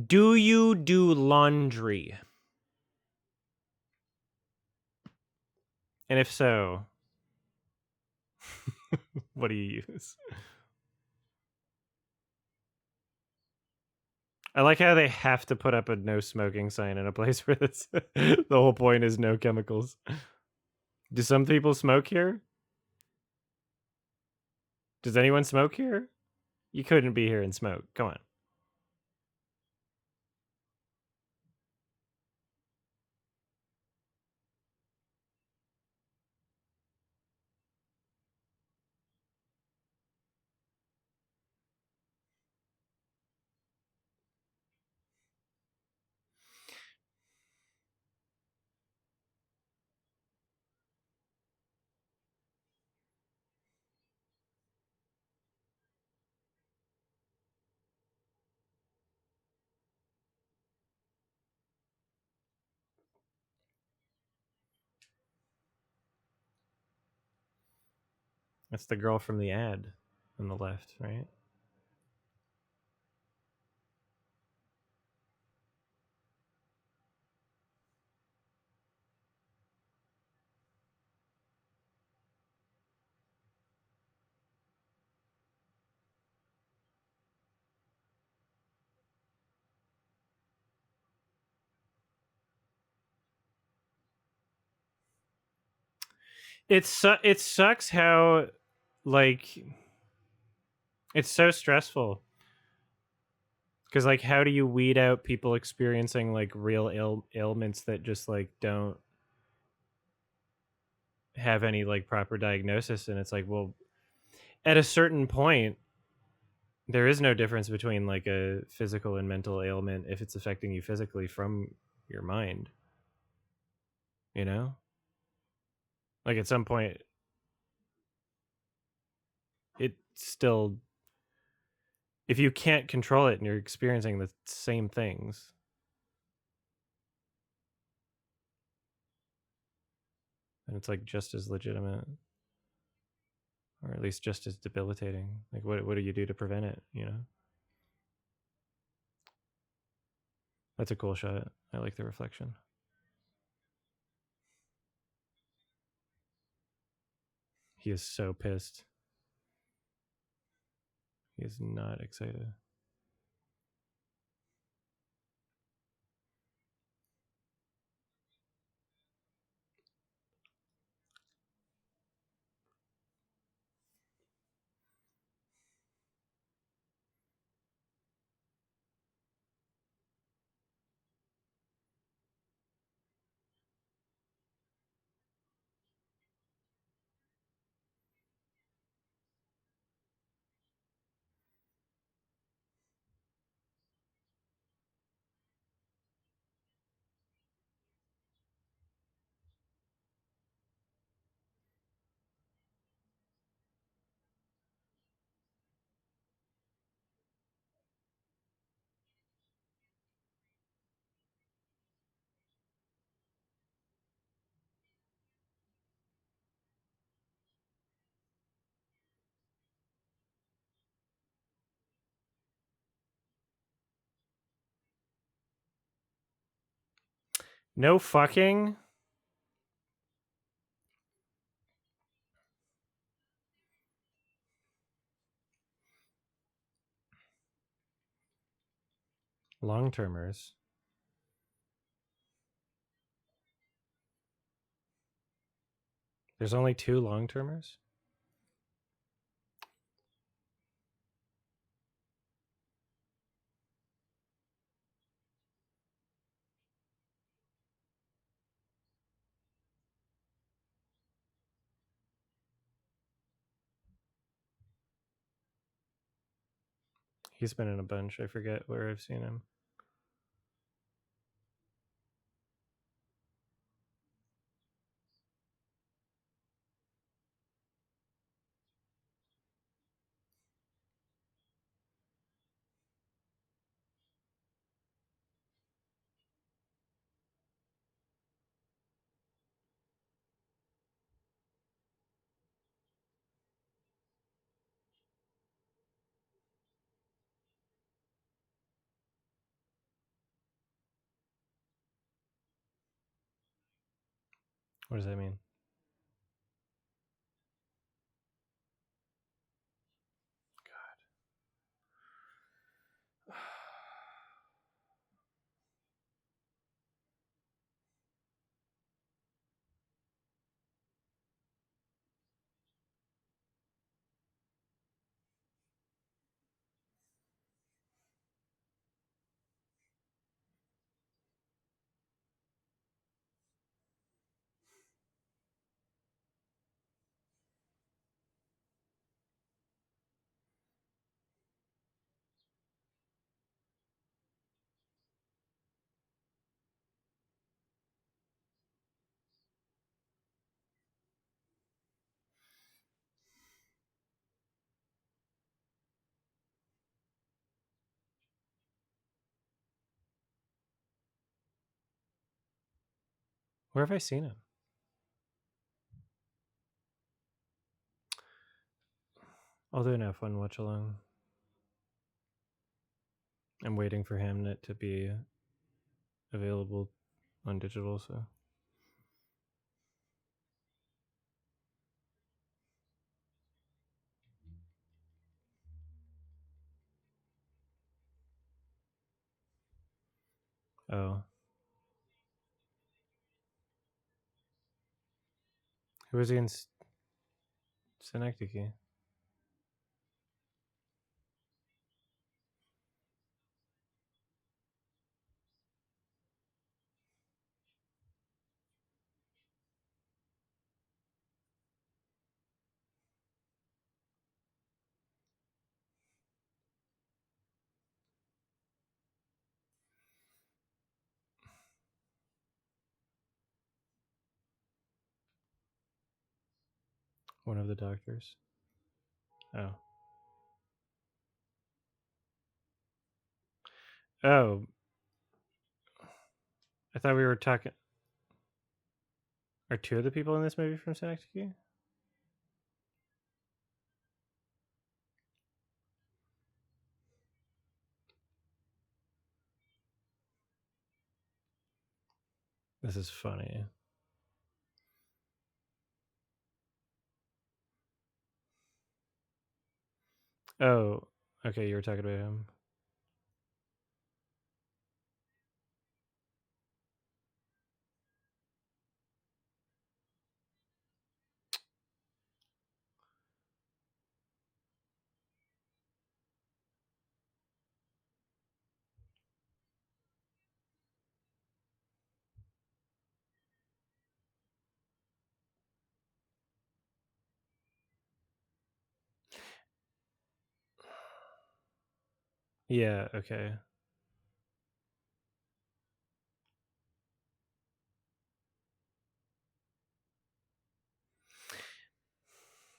Do you do laundry? And if so, what do you use? I like how they have to put up a no smoking sign in a place where this the whole point is no chemicals. Do some people smoke here? Does anyone smoke here? You couldn't be here and smoke. Come on. That's the girl from the ad on the left, right? It sucks how like it's so stressful because like how do you weed out people experiencing like real ailments that just like don't have any like proper diagnosis? And it's like, well, at a certain point there is no difference between like a physical and mental ailment if it's affecting you physically from your mind, you know? Like at some point it still, if you can't control it and you're experiencing the same things, then it's like just as legitimate, or at least just as debilitating. Like what do you do to prevent it, you know? That's a cool shot. I like the reflection. He is so pissed. He is not excited. No fucking. Long termers. There's only 2 long termers. He's been in a bunch. I forget where I've seen him. What does that mean? God. Where have I seen him? I'll do an F1 watch along. I'm waiting for Hamnet to be available on digital, so. Oh. Who was against Synecdoche? One of the doctors. Oh. Oh. I thought we were talking. Are two of the people in this movie from Synecdoche? This is funny. Oh, okay, you were talking about him. Yeah, okay.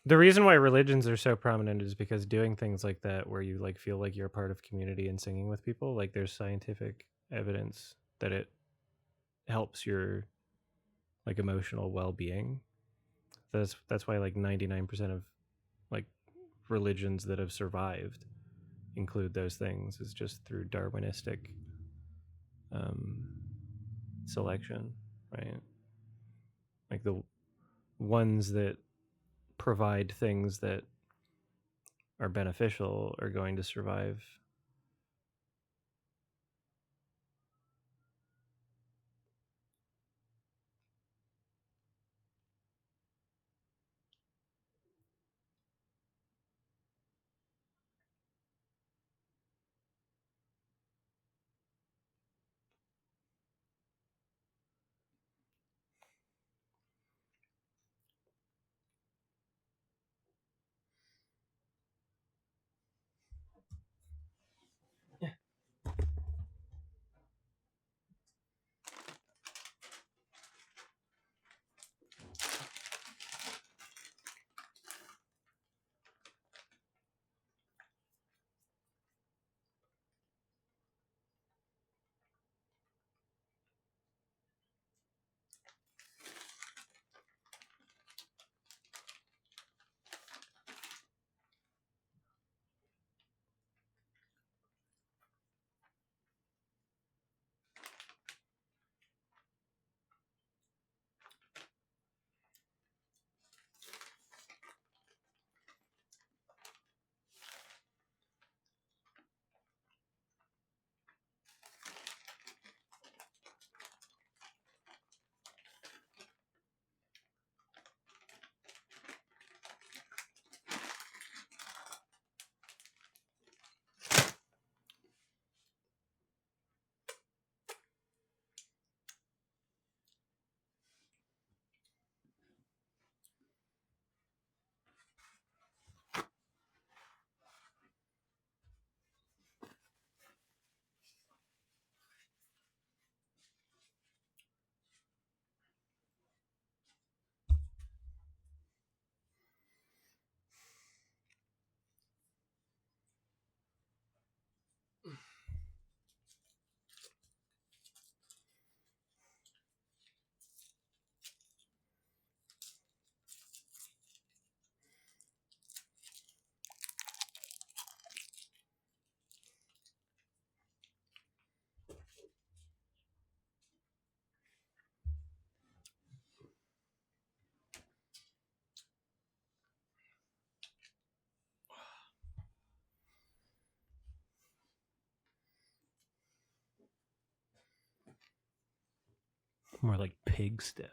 The reason why religions are so prominent is because doing things like that where you like feel like you're a part of community and singing with people, like there's scientific evidence that it helps your like emotional well-being. That's why like 99% of like religions that have survived include those things is just through Darwinistic um, selection, right? Like the ones that provide things that are beneficial are going to survive. More like pig step.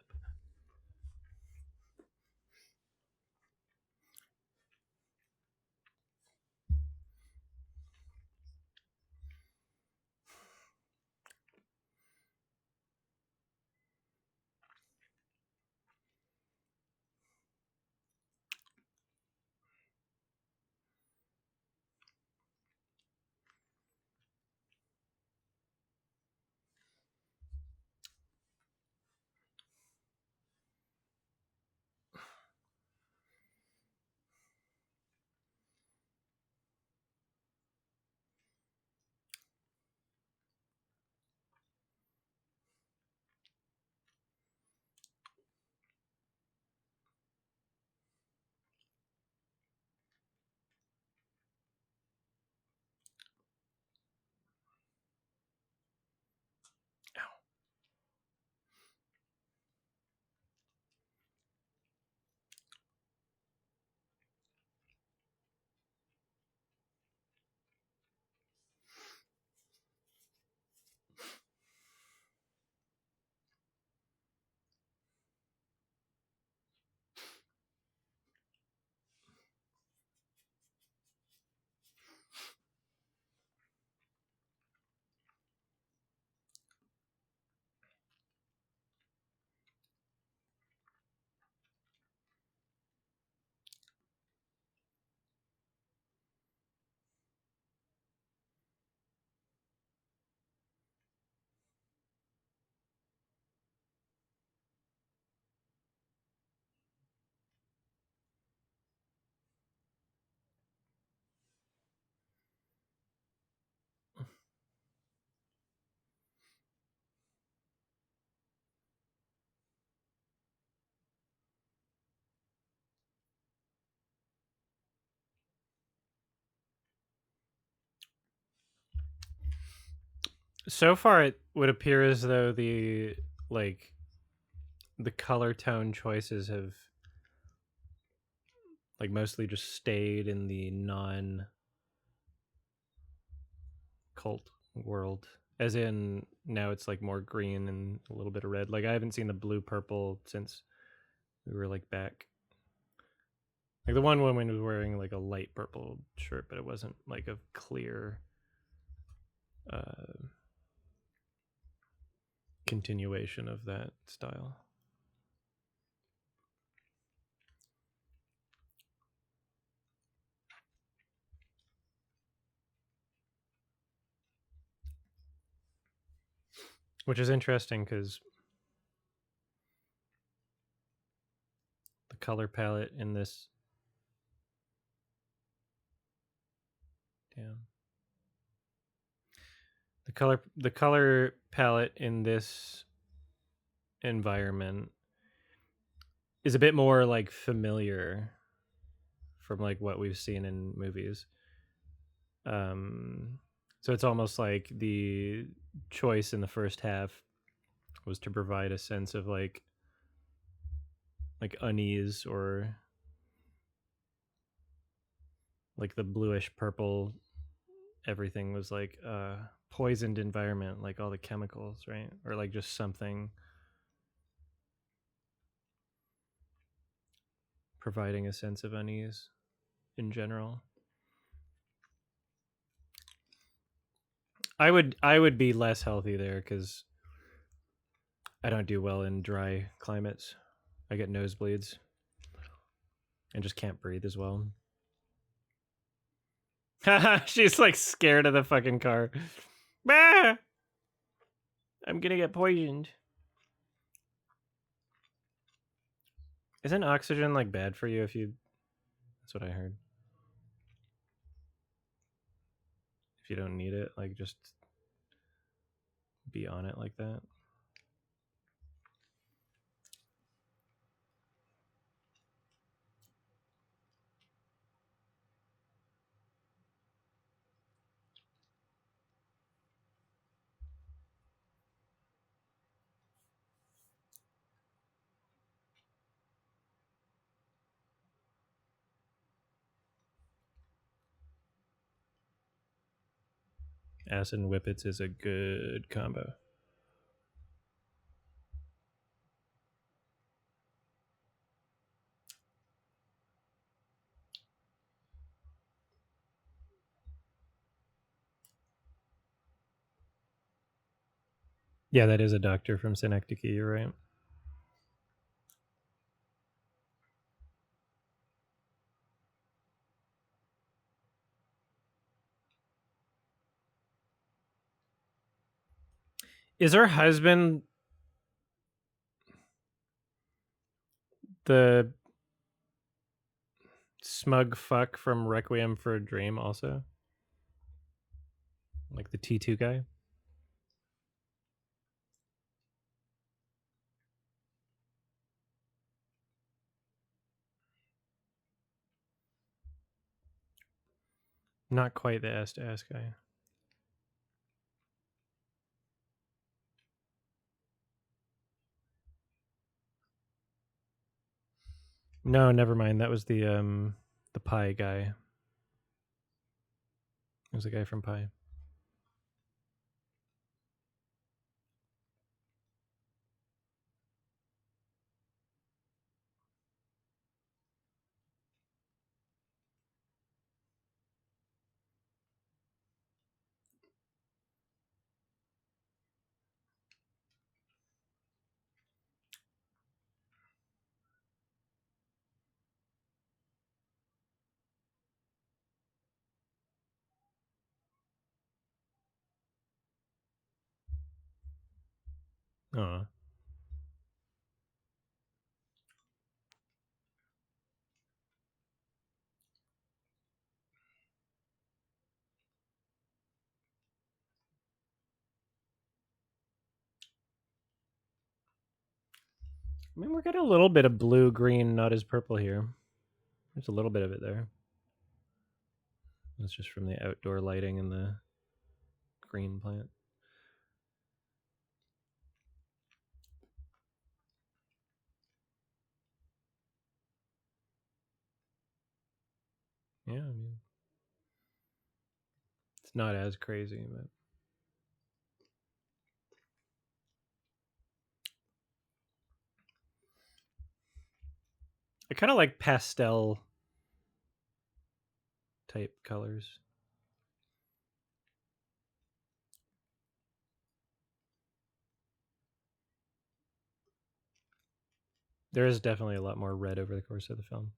So far, it would appear as though like the color tone choices have like mostly just stayed in the non cult world. As in now it's like more green and a little bit of red. Like I haven't seen the blue purple since we were like back. Like the one woman was wearing like a light purple shirt, but it wasn't like a clear continuation of that style. Which is interesting because the color palette in this, damn, the color palette in this environment is a bit more like familiar from like what we've seen in movies. Um, so it's almost like the choice in the first half was to provide a sense of like unease, or like the bluish purple, everything was like poisoned environment, like all the chemicals, right? Or like just something providing a sense of unease in general. I would be less healthy there because I don't do well in dry climates. I get nosebleeds and just can't breathe as well. She's like scared of the fucking car. Ah! I'm gonna get poisoned. Isn't oxygen like bad for you if you? That's what I heard. If you don't need it, like just be on it like that. Acid and whippets is a good combo. Yeah, that is a doctor from Synecdoche. You're right. Is her husband the smug fuck from Requiem for a Dream also? Like the T2 guy? Not quite the S to S guy. No, never mind. That was the Pie guy. It was the guy from Pie. Oh. I mean, we're getting a little bit of blue, green, not as purple here. There's a little bit of it there. That's just from the outdoor lighting and the green plant. Yeah, I mean, it's not as crazy, but I kind of like pastel type colors. There is definitely a lot more red over the course of the film.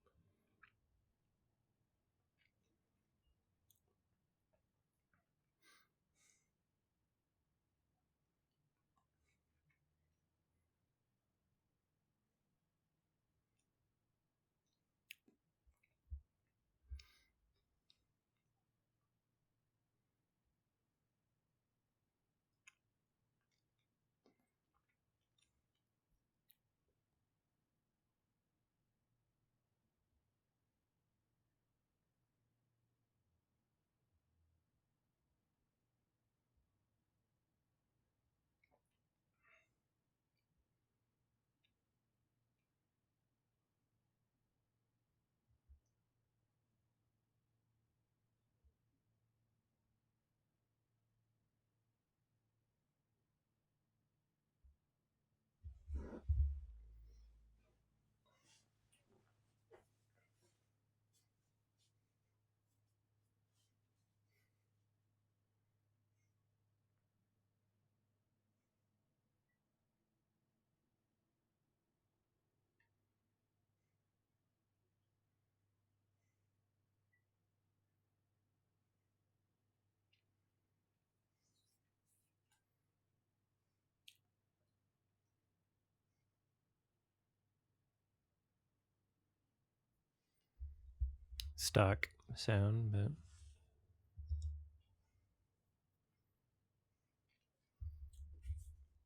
Stock sound, but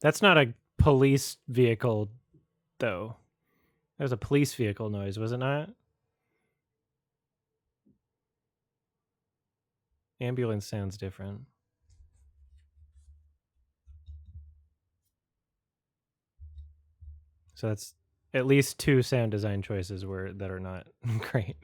that's not a police vehicle, though. That was a police vehicle noise, was it not? Ambulance sounds different. So that's at least two sound design choices where that are not great.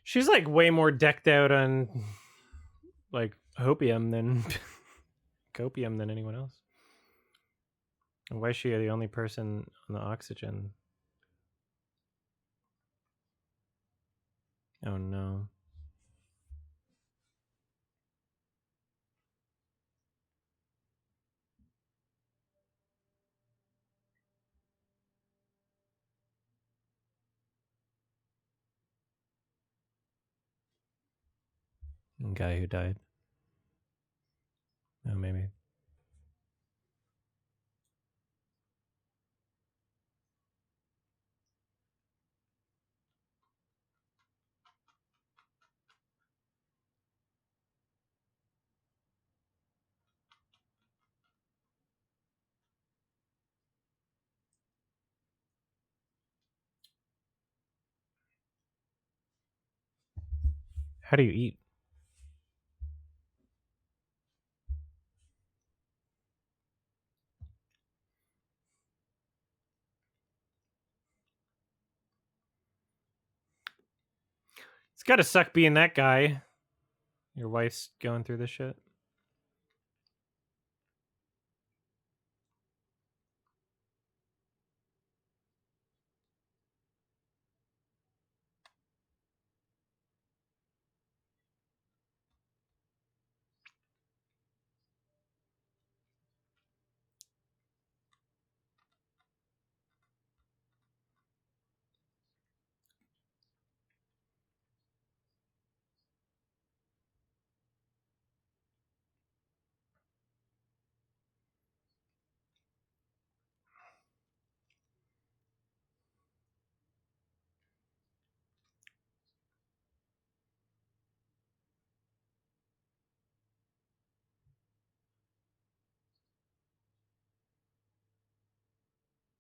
She's like way more decked out on like hopium than copium than anyone else. And why is she the only person on the oxygen? Oh no. Guy who died. Oh, maybe. How do you eat? It's gotta suck being that guy. Your wife's going through this shit.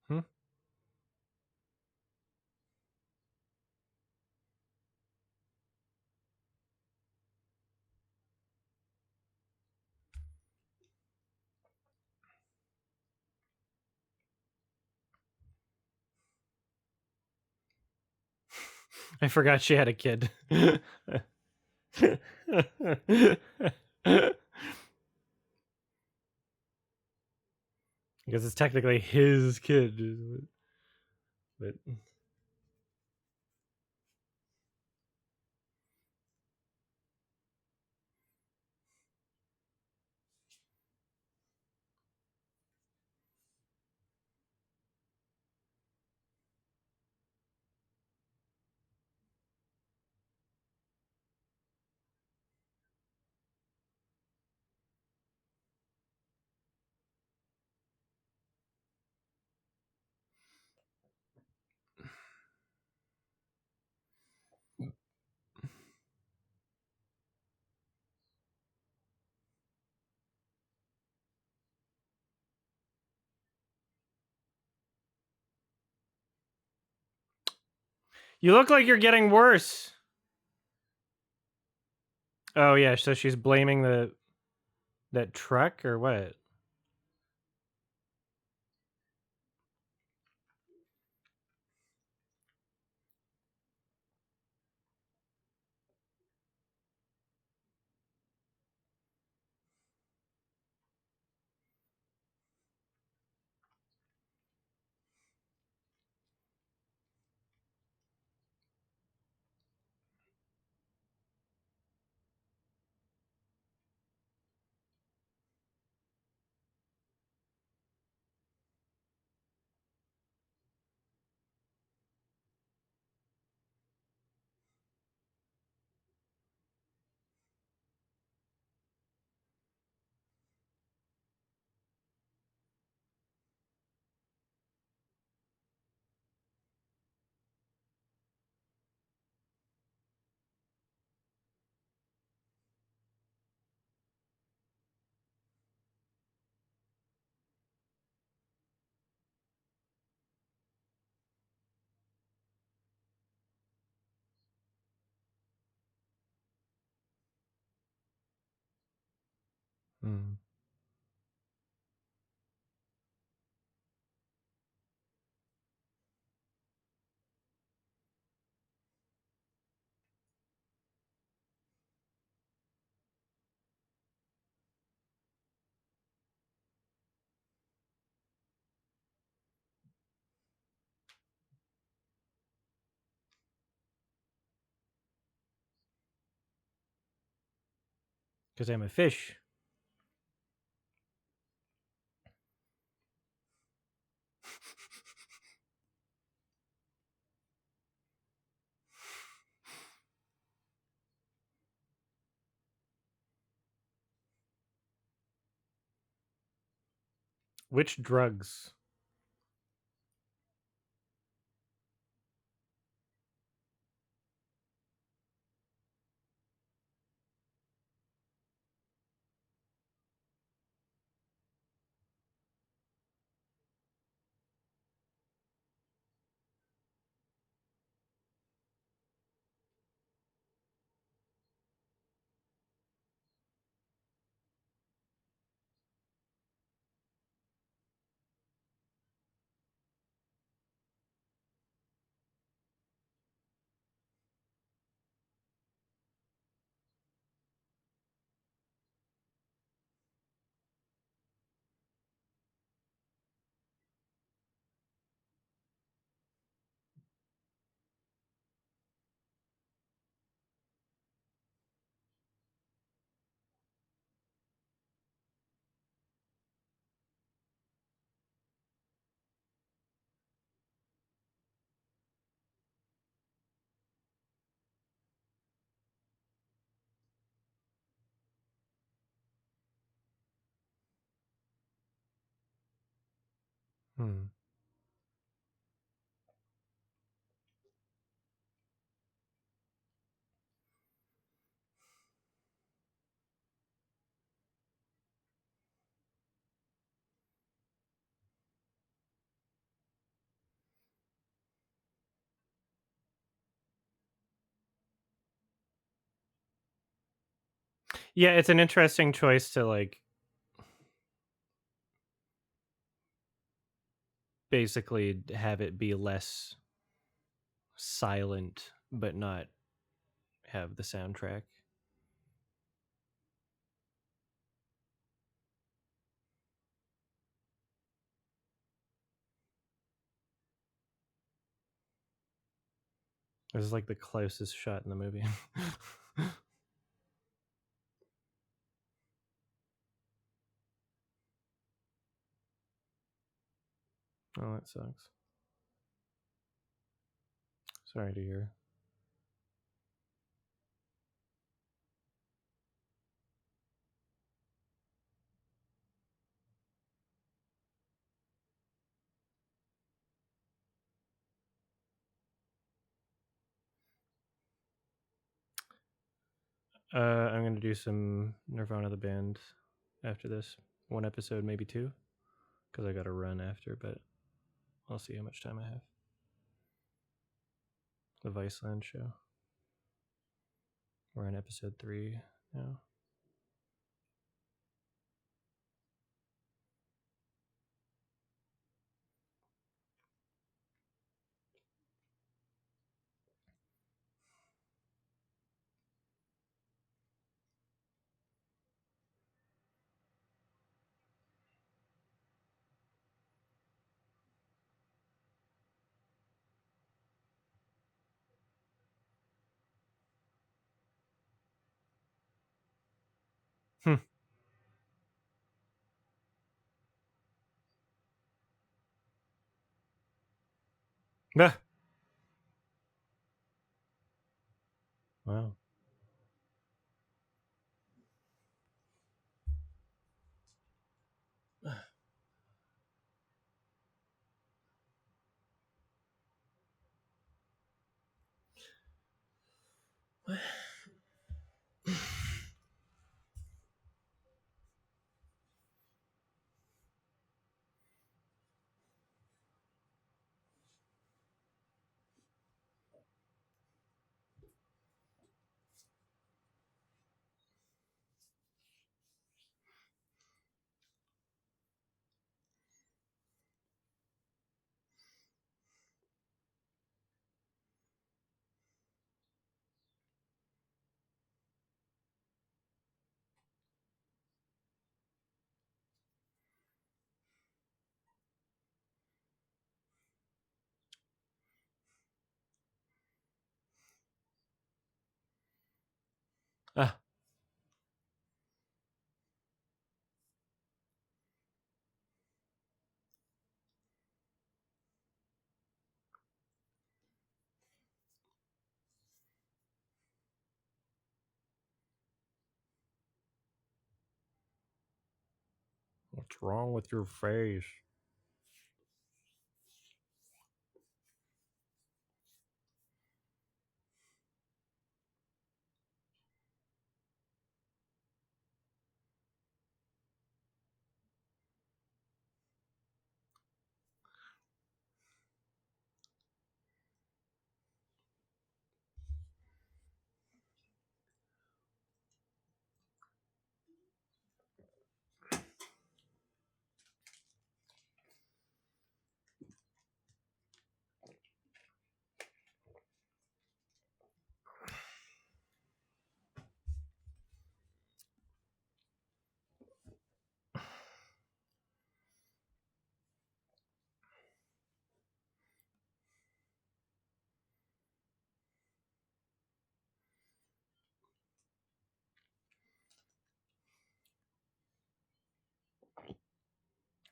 Hmm? I forgot she had a kid. Because it's technically his kid. But you look like you're getting worse. Oh yeah, so she's blaming that truck or what? Hmm. Because I'm a fish. Which drugs? Hmm. Yeah, it's an interesting choice to like basically have it be less silent, but not have the soundtrack. This is like the closest shot in the movie. Oh, that sucks. Sorry to hear. I'm gonna do some Nirvana the band after this. One episode, maybe two, because I got to run after. But I'll see how much time I have. The Viceland show. We're on episode 3 now. Hmm. Ah, wow. Ah, What's wrong with your face?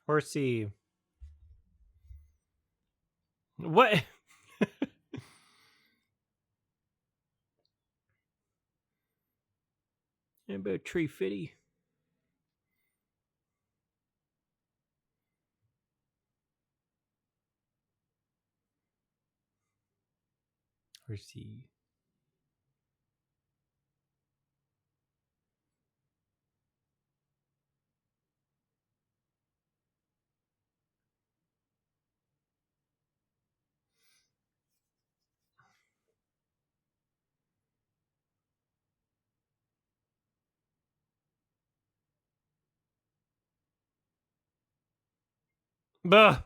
Horsey. What? About tree fitty. Horsey. Bah.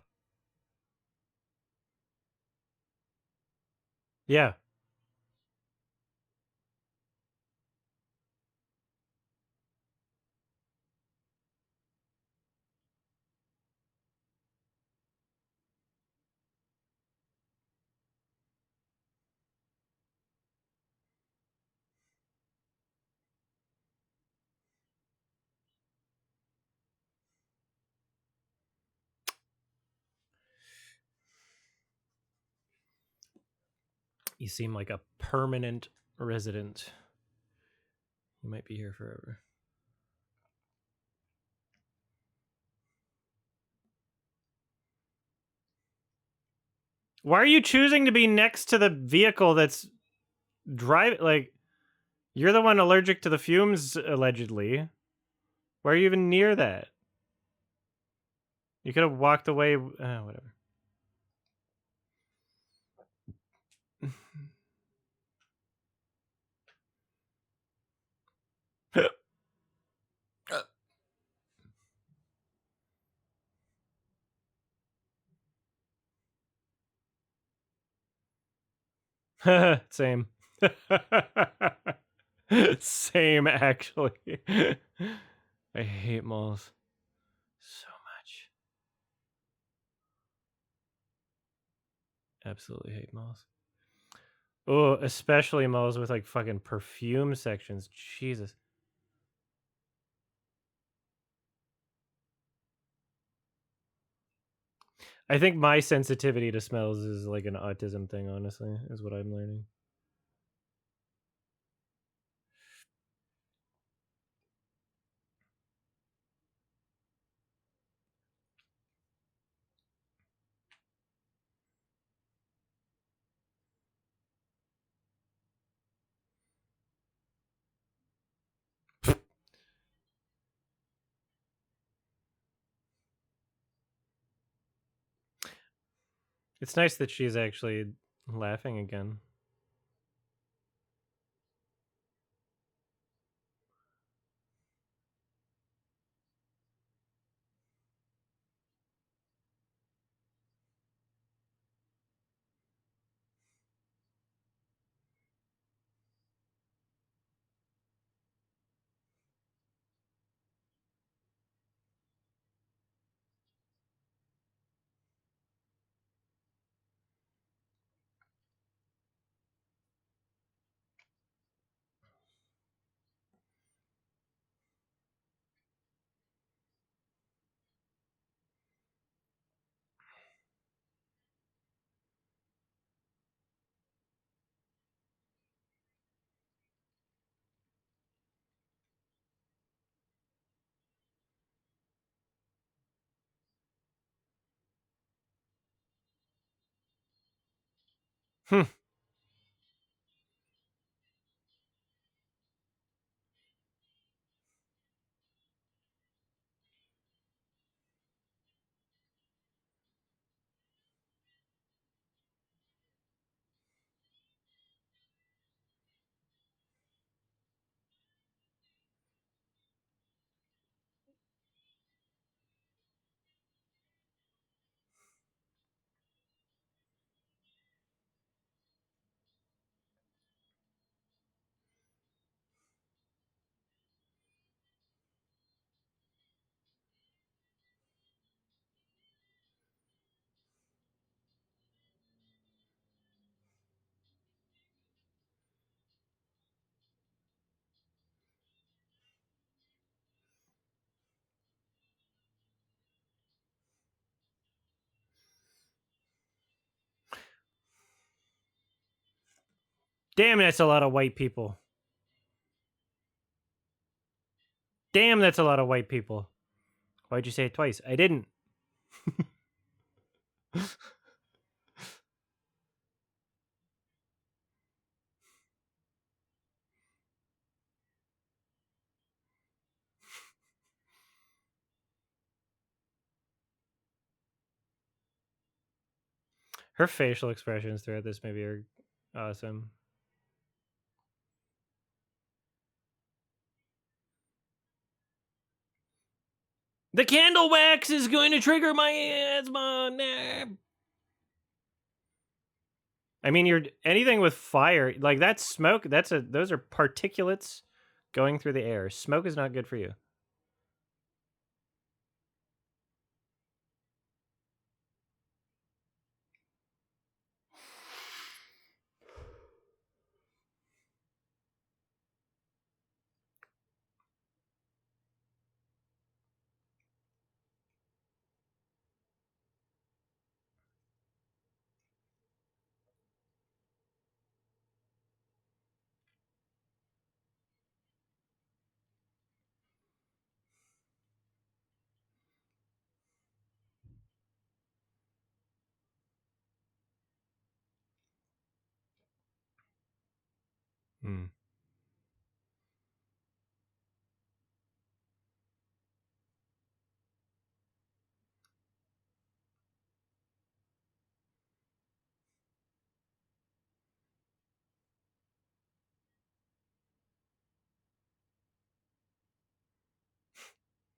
Yeah. You seem like a permanent resident. You might be here forever. Why are you choosing to be next to the vehicle that's driving? Like, you're the one allergic to the fumes, allegedly. Why are you even near that? You could have walked away. Whatever. Same. Same, actually. I hate malls so much. Absolutely hate malls. Oh, especially malls with like fucking perfume sections. Jesus. I think my sensitivity to smells is like an autism thing, honestly, is what I'm learning. It's nice that she's actually laughing again. Hmm. Damn, that's a lot of white people. Damn, that's a lot of white people. Why'd you say it twice? I didn't. Her facial expressions throughout this movie are awesome. The candle wax is going to trigger my asthma. Nah. I mean, you're anything with fire, like that's smoke. Those are particulates going through the air. Smoke is not good for you. Hmm.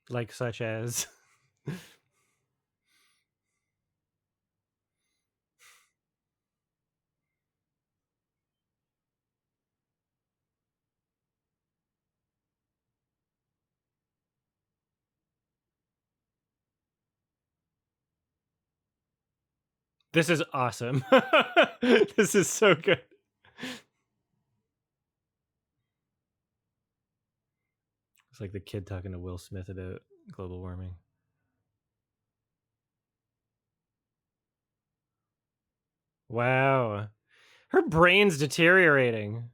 Like such as this is awesome. This is so good. It's like the kid talking to Will Smith about global warming. Wow. Her brain's deteriorating.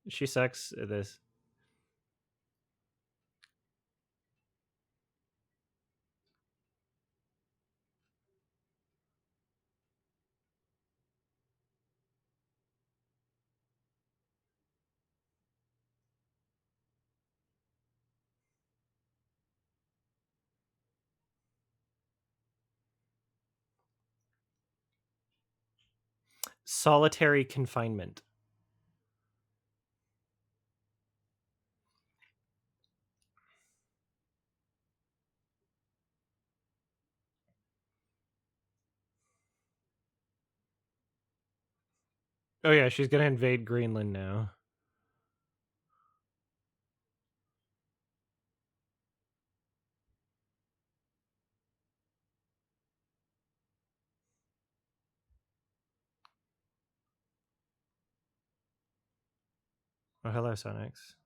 She sucks at this. Solitary confinement. Oh yeah, she's gonna invade Greenland now. Oh, hello, Sonics.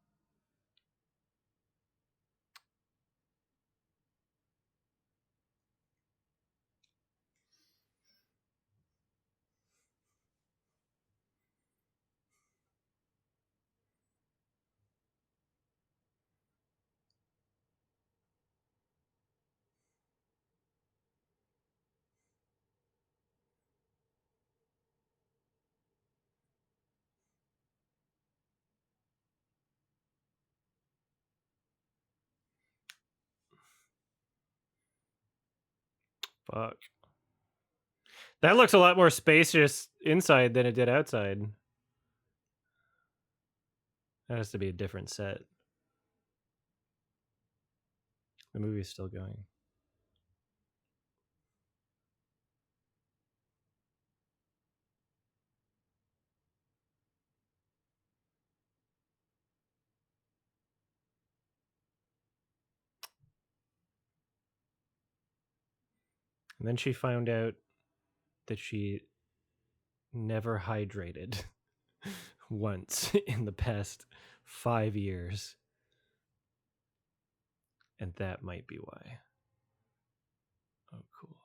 Fuck. That looks a lot more spacious inside than it did outside. That has to be a different set. The movie's still going. And then she found out that she never hydrated once in the past 5 years. And that might be why. Oh, cool.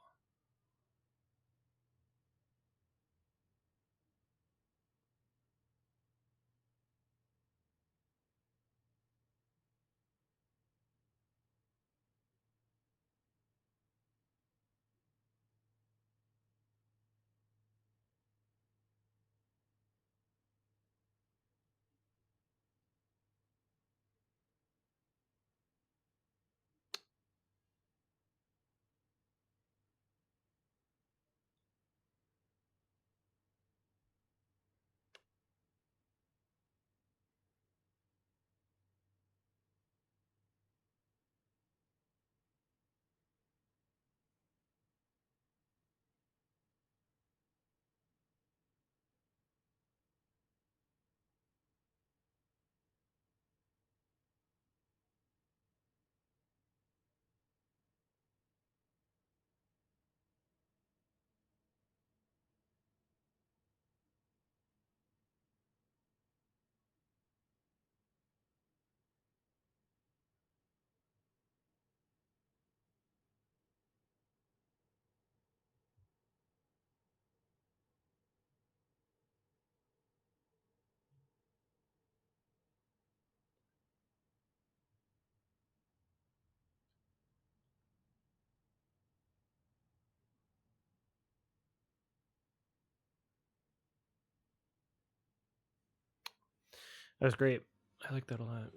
That was great. I like that a lot.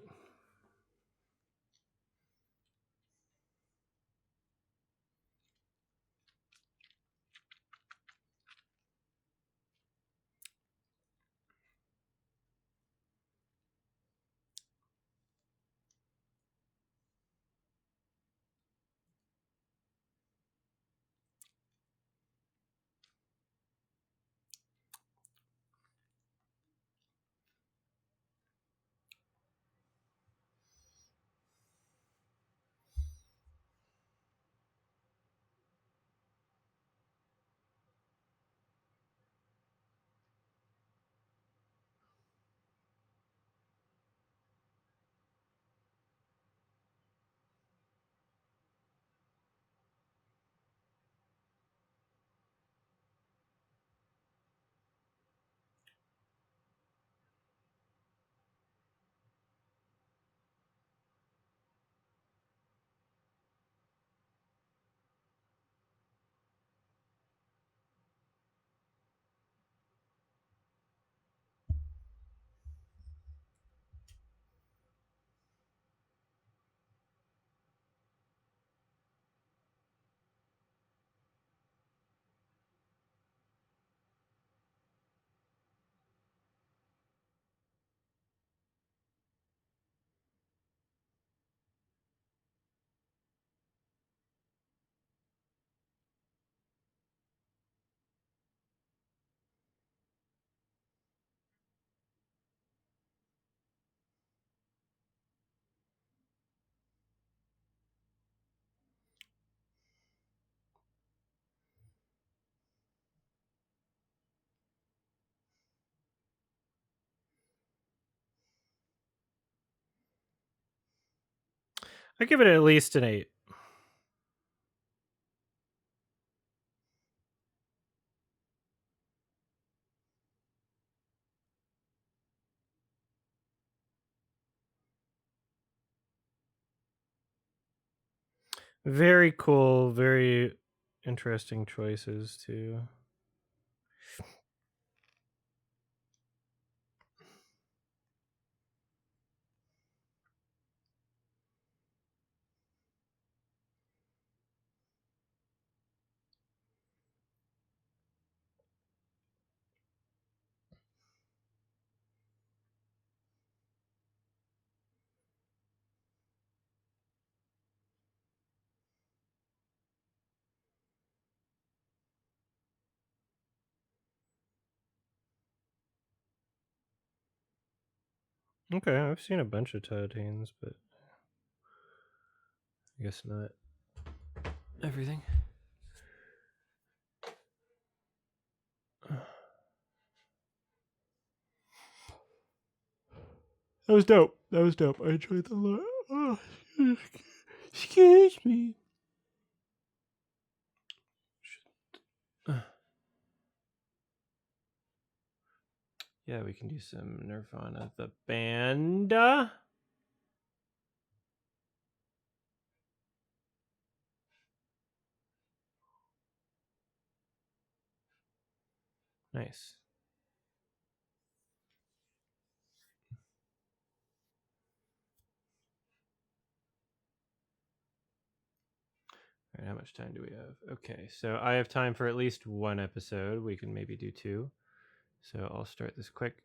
I give it at least an 8. Very cool, very interesting choices too. Okay, I've seen a bunch of Todd Haynes, but I guess not everything. That was dope. I enjoyed that a lot. Oh, excuse me. Yeah, we can do some Nirvana, the band. Nice. All right, how much time do we have? Okay, so I have time for at least one episode. We can maybe do two. So I'll start this quick.